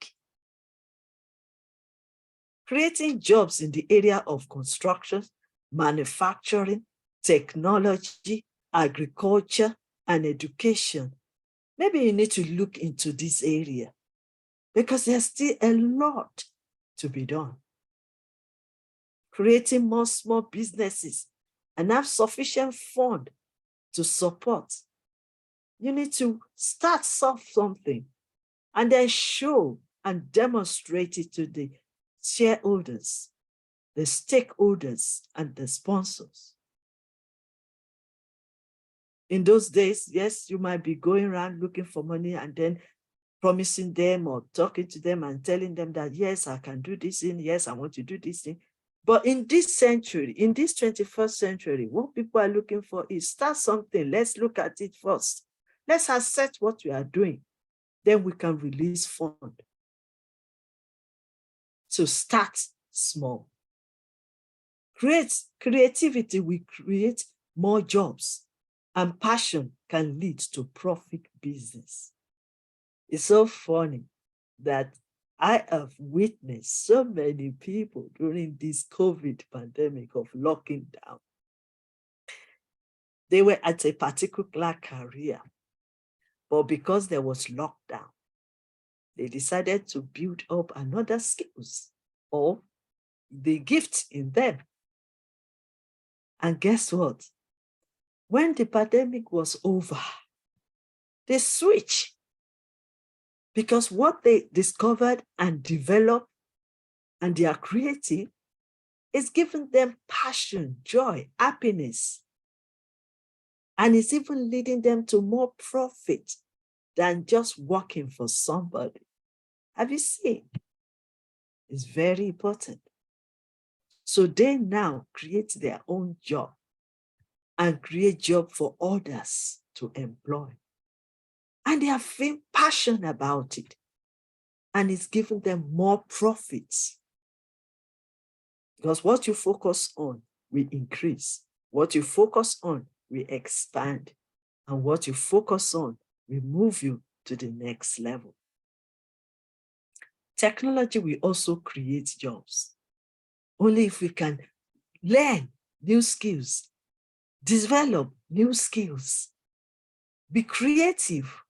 Creating jobs in the area of construction, manufacturing, technology, agriculture, and education. Maybe you need to look into this area because there's still a lot to be done. Creating more small businesses and have sufficient fund to support. You need to start something and then show and demonstrate it to the shareholders, the stakeholders, and the sponsors. In those days, yes, you might be going around looking for money and then promising them or talking to them and telling them that, yes, I can do this thing, yes, I want to do this thing. But in this century, in this 21st century, what people are looking for is start something. Let's look at it first. Let's assess what we are doing. Then we can release fund. So start small. Creativity will create more jobs, and passion can lead to profit business. It's so funny that I have witnessed so many people during this COVID pandemic of locking down. They were at a particular career, but because there was lockdown, they decided to build up another skills or the gift in them. And guess what? When the pandemic was over, they switched because what they discovered and developed and they are creating is giving them passion, joy, happiness. And it's even leading them to more profit than just working for somebody. Have you seen? It's very important. So they now create their own job and create job for others to employ. And they are feeling passionate about it. And it's giving them more profits. Because what you focus on will increase. What you focus on will expand. And what you focus on will move you to the next level. Technology will also create jobs. Only if we can learn new skills, develop new skills, be creative,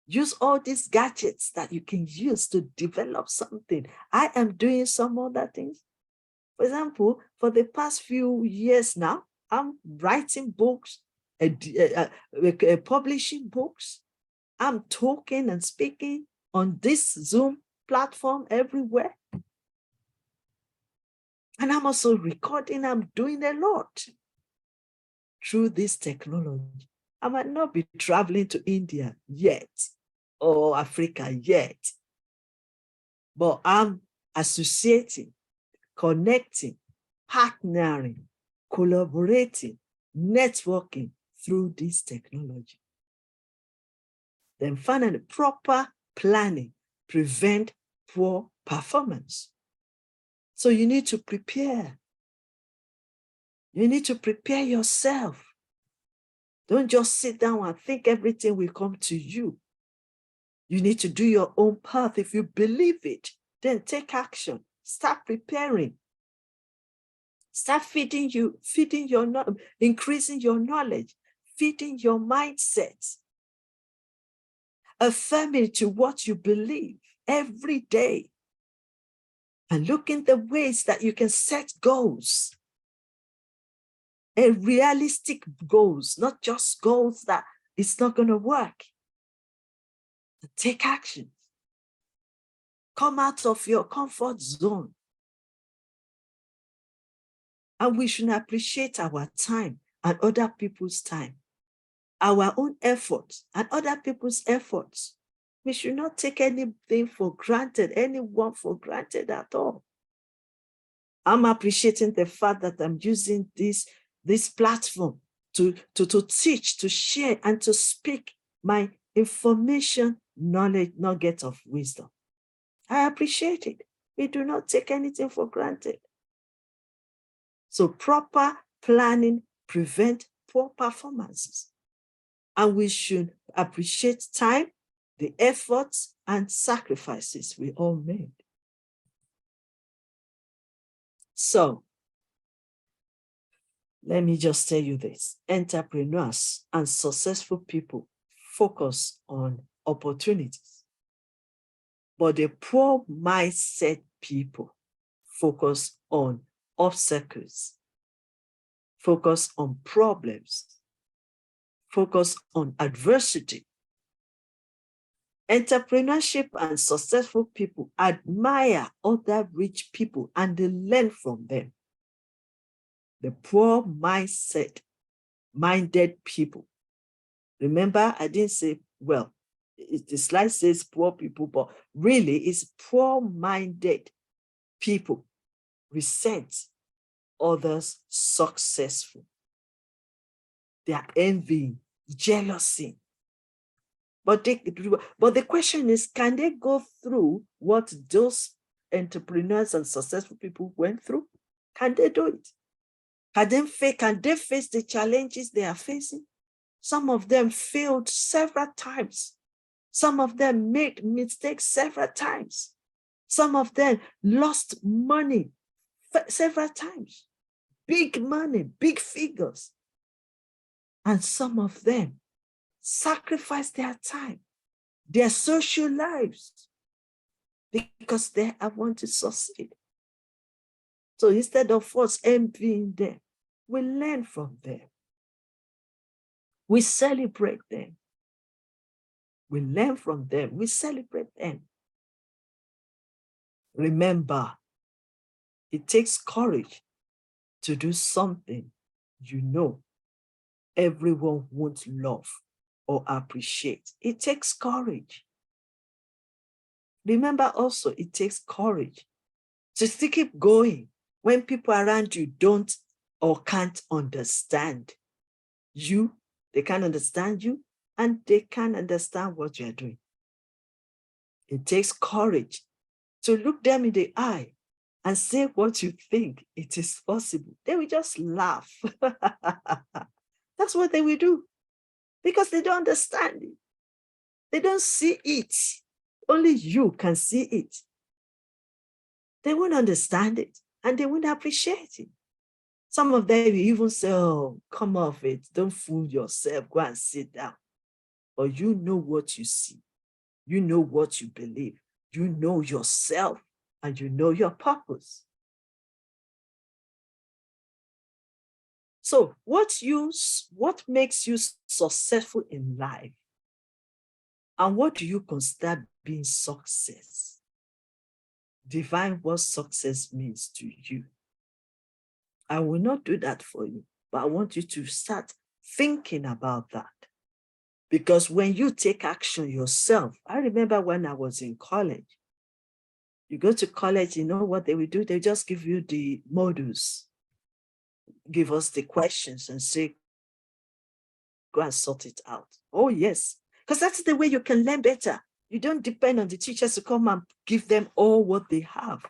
use all these gadgets that you can use to develop something. I am doing some other things. For example, for the past few years now, I'm writing books, publishing books. I'm talking and speaking on this Zoom platform everywhere. And I'm also recording, I'm doing a lot through this technology. I might not be traveling to India yet or Africa yet, but I'm associating, connecting, partnering, collaborating, networking through this technology. Then finally, proper planning prevent poor performance. So you need to prepare. You need to prepare yourself. Don't just sit down and think everything will come to you. You need to do your own path. If you believe it, then take action. Start preparing. Start increasing your knowledge, feeding your mindset. Affirming to what you believe every day. And look in the ways that you can set goals. And realistic goals, not just goals that it's not going to work. Take action. Come out of your comfort zone. And we should appreciate our time and other people's time. Our own efforts and other people's efforts. We should not take anything for granted, anyone for granted at all. I'm appreciating the fact that I'm using this platform to teach, to share, and to speak my information, knowledge, nugget of wisdom. I appreciate it. We do not take anything for granted. So proper planning prevents poor performances. And we should appreciate time, the efforts, and sacrifices we all made. So let me just tell you this. Entrepreneurs and successful people focus on opportunities, but the poor mindset people focus on obstacles, focus on problems, focus on adversity. Entrepreneurship and successful people admire other rich people and they learn from them. The poor minded people. Remember, I didn't say, well, the slide says poor people, but really it's poor-minded people resent others successful. They are envying, jealousy. But the question is, can they go through what those entrepreneurs and successful people went through? Can they do it? Can they face the challenges they are facing? Some of them failed several times. Some of them made mistakes several times. Some of them lost money several times. Big money, big figures. And some of them sacrificed their time, their social lives, because they want to succeed. So instead of us envying them, we learn from them. We celebrate them. We learn from them. We celebrate them. Remember, it takes courage to do something you know everyone won't love or appreciate. It takes courage. Remember also, it takes courage to still keep going when people around you don't or can't understand you. They can't understand you and they can't understand what you're doing. It takes courage to look them in the eye and say what you think it is possible. They will just laugh. That's what they will do because they don't understand it. They don't see it. Only you can see it. They won't understand it and they won't appreciate it. Some of them will even say, oh, come off it. Don't fool yourself. Go and sit down. But you know what you see. You know what you believe. You know yourself and you know your purpose. So what makes you successful in life? And what do you consider being success? Define what success means to you. I will not do that for you, but I want you to start thinking about that. Because when you take action yourself, I remember when I was in college, you go to college, you know what they will do? They just give you the modules, give us the questions and say, go and sort it out. Oh, yes, because that's the way you can learn better. You don't depend on the teachers to come and give them all what they have.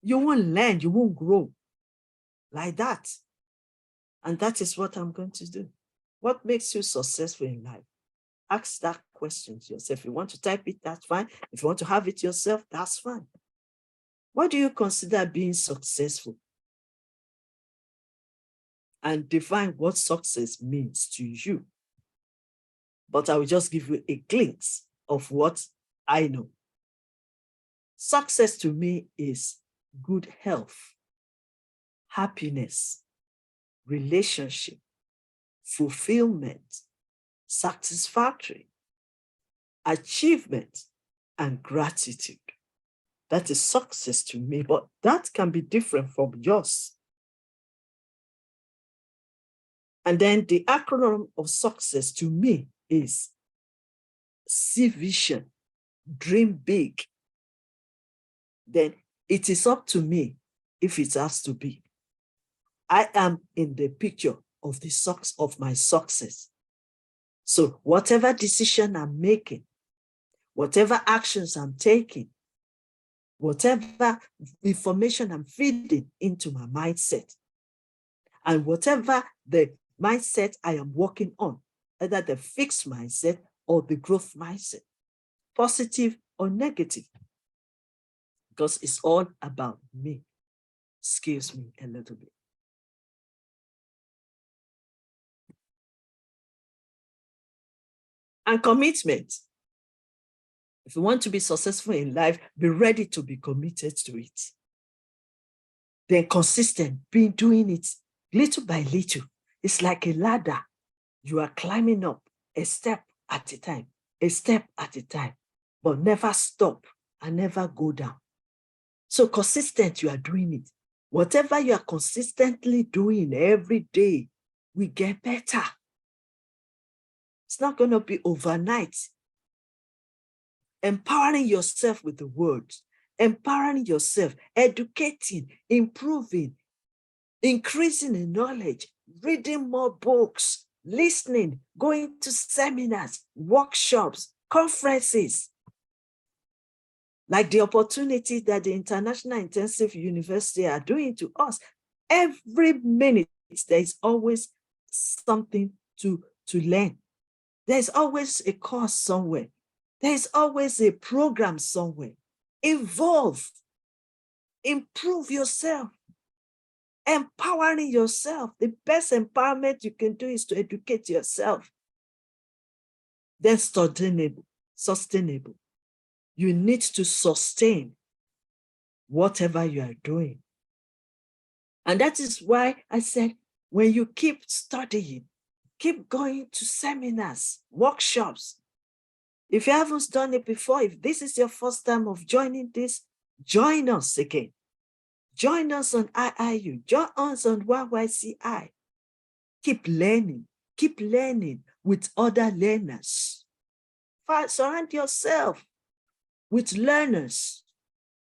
You won't learn, you won't grow like that. And that is what I'm going to do. What makes you successful in life? Ask that question to yourself. If you want to type it, that's fine. If you want to have it yourself, that's fine. What do you consider being successful? And define what success means to you. But I will just give you a glimpse of what I know. Success to me is good health, happiness, relationship, fulfillment, satisfactory, achievement, and gratitude. That is success to me, but that can be different from yours. And then the acronym of success to me is see vision, dream big. Then it is up to me if it has to be. I am in the picture of the socks of my success. So whatever decision I'm making, whatever actions I'm taking, whatever information I'm feeding into my mindset, and whatever the mindset I am working on, either the fixed mindset or the growth mindset, positive or negative, because it's all about me. Excuse me a little bit. And commitment. If you want to be successful in life, be ready to be committed to it. Then consistent, be doing it little by little. It's like a ladder. You are climbing up a step at a time, but never stop and never go down. So consistent, you are doing it. Whatever you are consistently doing every day, we get better. It's not going to be overnight. Empowering yourself with the words, empowering yourself, educating, improving, increasing in knowledge, reading more books, listening, going to seminars, workshops, conferences. Like the opportunity that the International Intensive University are doing to us. Every minute, there is always something to learn. There's always a course somewhere. There's always a program somewhere. Involve, improve yourself, empowering yourself. The best empowerment you can do is to educate yourself. Then sustainable. You need to sustain whatever you are doing. And that is why I said, when you keep studying, keep going to seminars, workshops. If you haven't done it before, if this is your first time of joining this, join us again. Join us on IIU, join us on YYCI. Keep learning with other learners. Surround yourself with learners,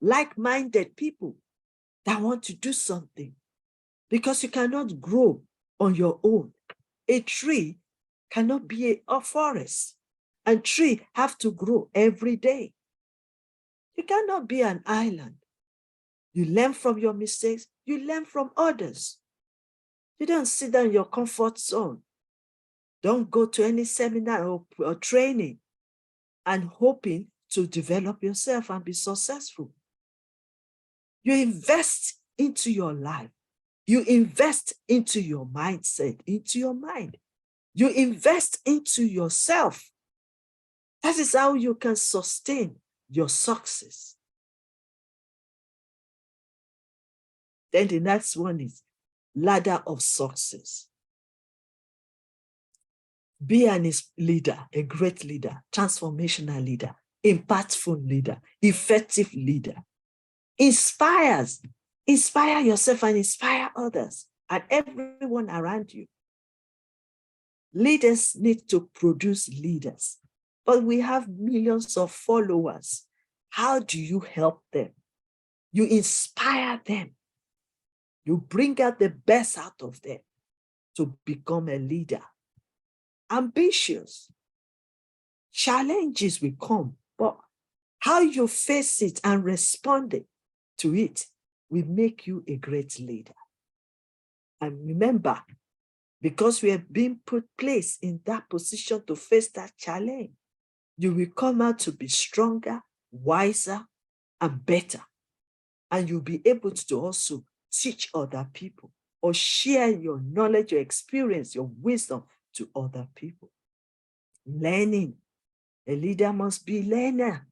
like-minded people that want to do something, because you cannot grow on your own. A tree cannot be a forest, and trees have to grow every day. You cannot be an island. You learn from your mistakes, you learn from others. You don't sit down in your comfort zone. Don't go to any seminar or training and hoping to develop yourself and be successful. You invest into your life. You invest into your mindset, into your mind. You invest into yourself. That is how you can sustain your success. Then the next one is ladder of success. Be a leader, a great leader, transformational leader, impactful leader, effective leader. Inspire yourself and inspire others and everyone around you. Leaders need to produce leaders, but we have millions of followers. How do you help them? You inspire them. You bring out the best out of them to become a leader. Ambitious. Challenges will come, but how you face it and respond to it will make you a great leader. And remember, because we have been placed in that position to face that challenge, you will come out to be stronger, wiser, and better. And you'll be able to also teach other people or share your knowledge, your experience, your wisdom to other people. Learning. A leader must be a learner.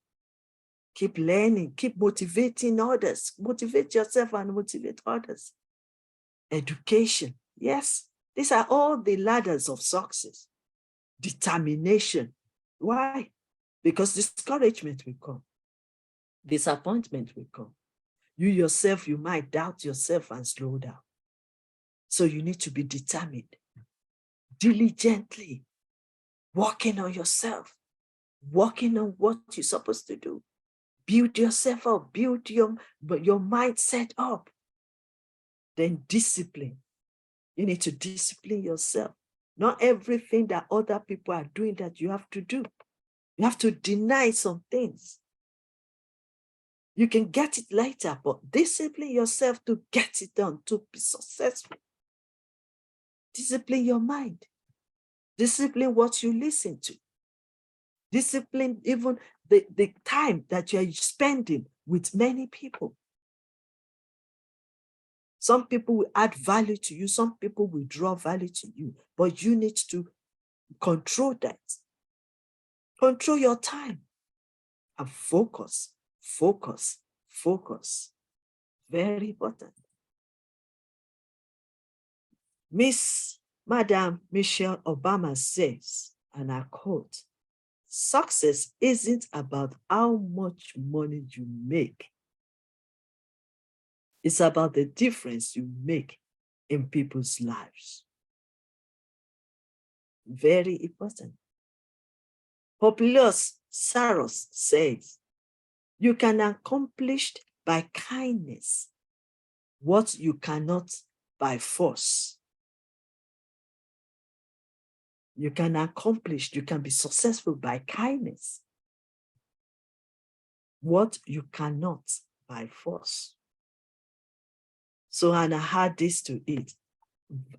Keep learning, keep motivating others. Motivate yourself and motivate others. Education. Yes, these are all the ladders of success. Determination. Why? Because discouragement will come. Disappointment will come. You yourself, you might doubt yourself and slow down. So you need to be determined. Diligently working on yourself, working on what you're supposed to do. Build yourself up, build your mindset up. Then discipline. You need to discipline yourself. Not everything that other people are doing that you have to do. You have to deny some things. You can get it later, but discipline yourself to get it done, to be successful. Discipline your mind. Discipline what you listen to. Discipline even the time that you're spending with many people. Some people will add value to you. Some people will draw value to you, but you need to control that. Control your time and focus, focus, focus. Very important. Madam Michelle Obama says, and I quote, "Success isn't about how much money you make. It's about the difference you make in people's lives." Very important. Populus Saros says, "You can accomplish by kindness what you cannot by force." You can accomplish, you can be successful by kindness what you cannot by force. So, and I add this to it,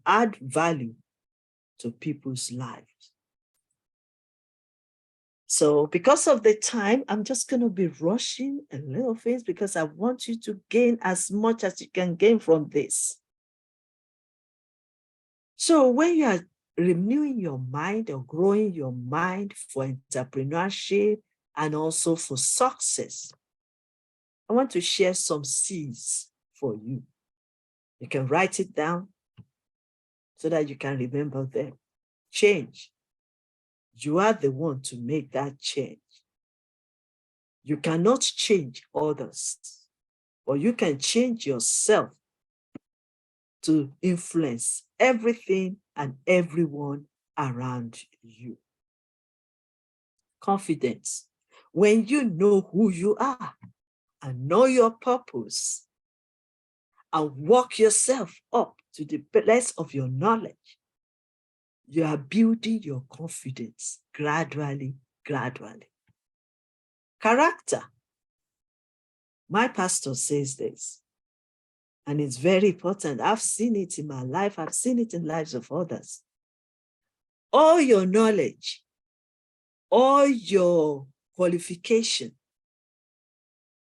add value to people's lives. So because of the time, I'm just going to be rushing a little things because I want you to gain as much as you can gain from this. So when you are renewing your mind or growing your mind for entrepreneurship and also for success, I want to share some seeds for you. You can write it down so that you can remember them. Change. You are the one to make that change. You cannot change others, but you can change yourself to influence everything and everyone around you. Confidence. When you know who you are and know your purpose and walk yourself up to the place of your knowledge, you are building your confidence gradually, gradually. Character. My pastor says this, and it's very important. I've seen it in my life. I've seen it in lives of others. All your knowledge, all your qualification,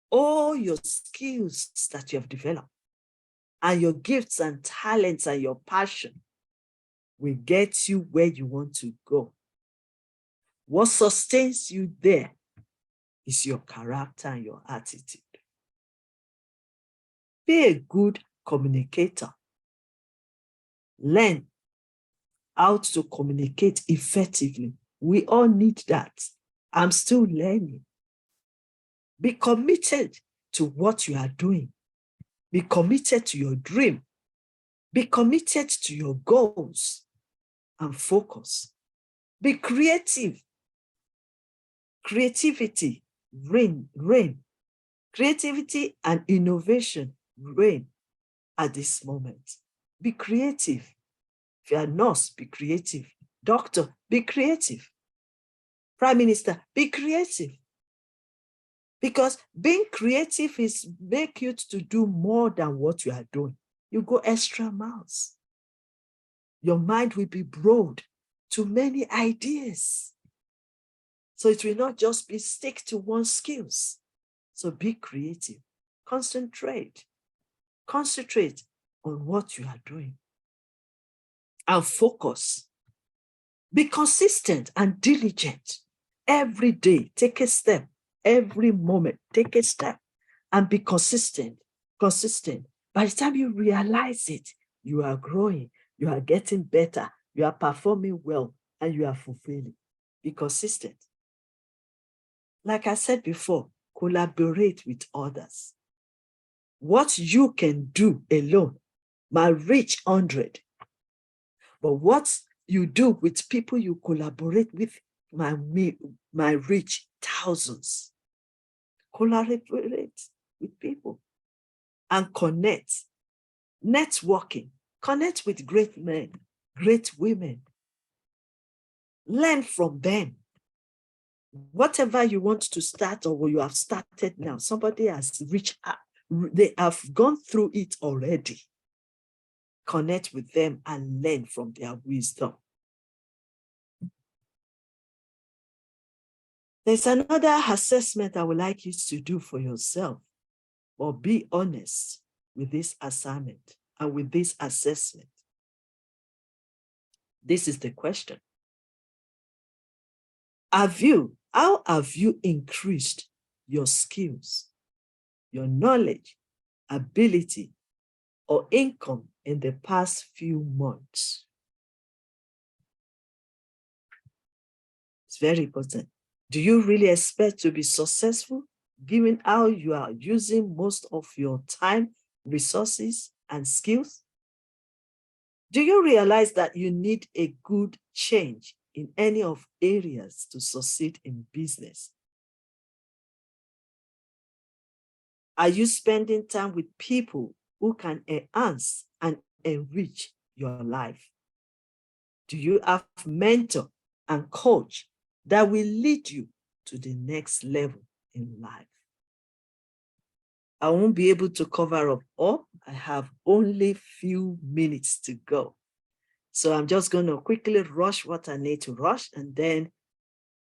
all your skills that you have developed, and your gifts and talents and your passion will get you where you want to go. What sustains you there is your character and your attitude. Be a good communicator. Learn how to communicate effectively. We all need that. I'm still learning. Be committed to what you are doing. Be committed to your dream. Be committed to your goals and focus. Be creative. Creativity, reign. Creativity and innovation reign at this moment. Be creative. If you're a nurse, be creative. Doctor, be creative. Prime Minister, be creative. Because being creative is make you to do more than what you are doing. You go extra miles. Your mind will be broad to many ideas. So it will not just be stick to one skills. So be creative. Concentrate. Concentrate on what you are doing. And focus. Be consistent and diligent. Every day, take a step. Every moment, take a step and be consistent. Consistent. By the time you realize it, you are growing, you are getting better, you are performing well, and you are fulfilling. Be consistent. Like I said before, collaborate with others. What you can do alone might reach 100. But what you do with people you collaborate with might reach thousands. Collaborate with people and connect. Networking. Connect with great men, great women. Learn from them. Whatever you want to start or you have started now, somebody has reached out. They have gone through it already. Connect with them and learn from their wisdom. There's another assessment I would like you to do for yourself, or be honest with this assignment and with this assessment. This is the question. How have you increased your skills, your knowledge, ability, or income in the past few months? It's very important. Do you really expect to be successful given how you are using most of your time, resources, and skills? Do you realize that you need a good change in any of areas to succeed in business? Are you spending time with people who can enhance and enrich your life? Do you have a mentor and coach that will lead you to the next level in life? I won't be able to cover up all. I have only few minutes to go. So I'm just going to quickly rush what I need to rush, and then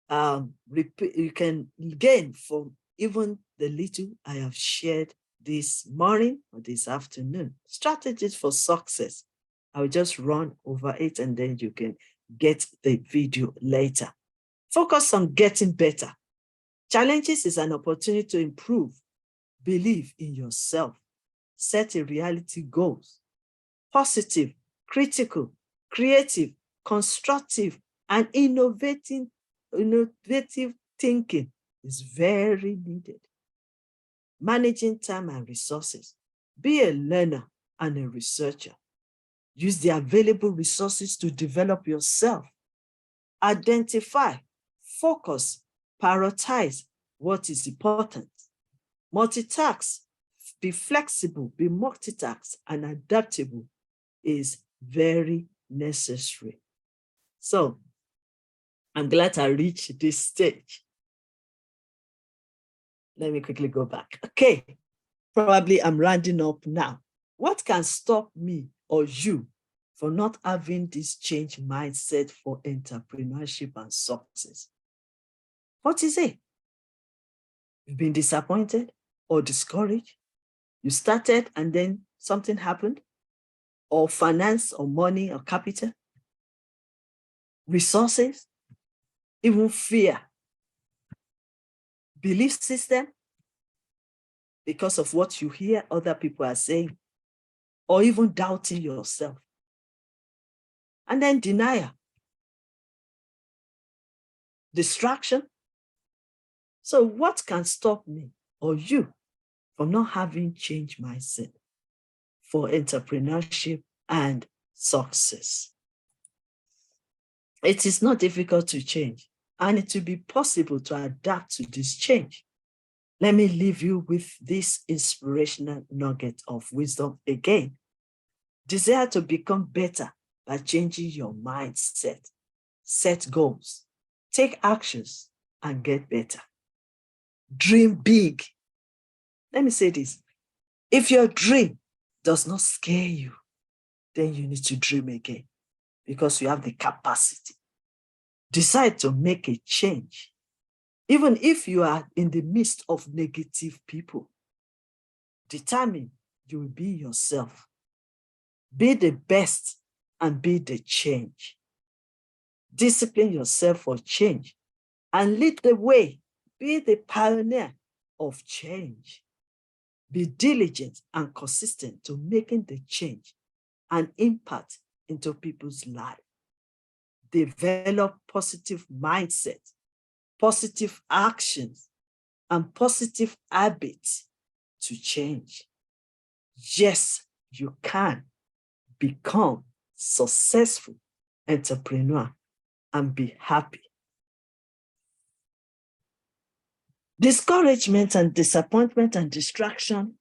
you can gain from even the little I have shared this morning or this afternoon. Strategies for success. I will just run over it and then you can get the video later. Focus on getting better. Challenges is an opportunity to improve. Believe in yourself. Set a reality goals. Positive, critical, creative, constructive, and innovative thinking is very needed. Managing time and resources. Be a learner and a researcher. Use the available resources to develop yourself. Identify, focus, prioritize what is important. Multitask, be flexible, be multitask, and adaptable is very necessary. So, I'm glad I reached this stage. Let me quickly go back. Okay, probably I'm rounding up now. What can stop me or you from not having this change mindset for entrepreneurship and success? What is it? You've been disappointed or discouraged? You started and then something happened? Or finance or money or capital? Resources? Even fear? Belief system? Because of what you hear other people are saying? Or even doubting yourself? And then denial? Distraction? So what can stop me or you from not having change mindset for entrepreneurship and success? It is not difficult to change, and it will be possible to adapt to this change. Let me leave you with this inspirational nugget of wisdom again. Desire to become better by changing your mindset. Set goals, take actions, and get better. Dream big. Let me say this. If your dream does not scare you, then you need to dream again because you have the capacity. Decide to make a change. Even if you are in the midst of negative people, determine you will be yourself. Be the best and be the change. Discipline yourself for change and lead the way. Be the pioneer of change. Be diligent and consistent to making the change and impact into people's lives. Develop positive mindset, positive actions, and positive habits to change. Yes, you can become successful entrepreneur and be happy. Discouragement and disappointment and distraction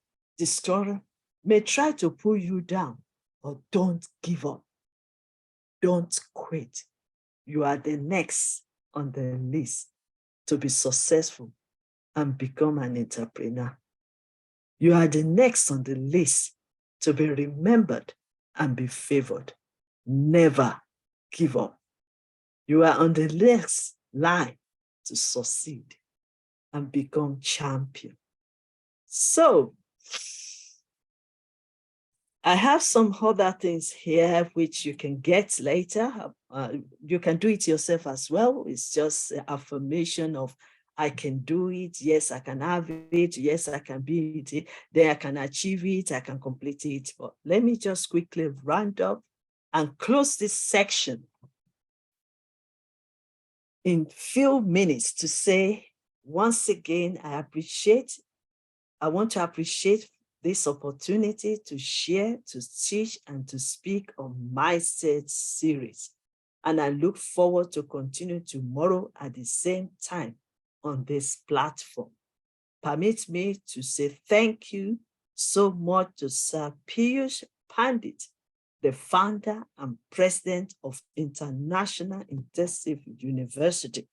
may try to pull you down, but don't give up. Don't quit. You are the next on the list to be successful and become an entrepreneur. You are the next on the list to be remembered and be favored. Never give up. You are on the next line to succeed and become champion. So, I have some other things here which you can get later. You can do it yourself as well. It's just affirmation of I can do it. Yes, I can have it. Yes, I can be it. Then I can achieve it. I can complete it. But let me just quickly round up and close this section in few minutes to say, once again, I want to appreciate this opportunity to share, to teach, and to speak on Mindset series. And I look forward to continue tomorrow at the same time on this platform. Permit me to say thank you so much to Sir Piyush Pandit, the founder and president of International Intensive University,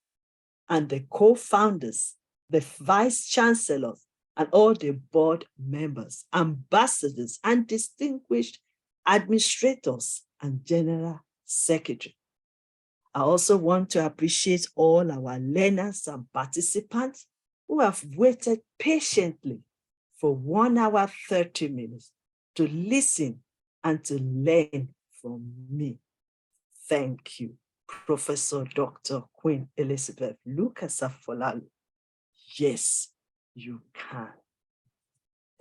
and the co-founders, the vice chancellors, and all the board members, ambassadors, and distinguished administrators and general secretary. I also want to appreciate all our learners and participants who have waited patiently for 1 hour, 30 minutes to listen and to learn from me. Thank you, Professor Dr. Queen Elizabeth Lucas Afolalu. Yes, you can.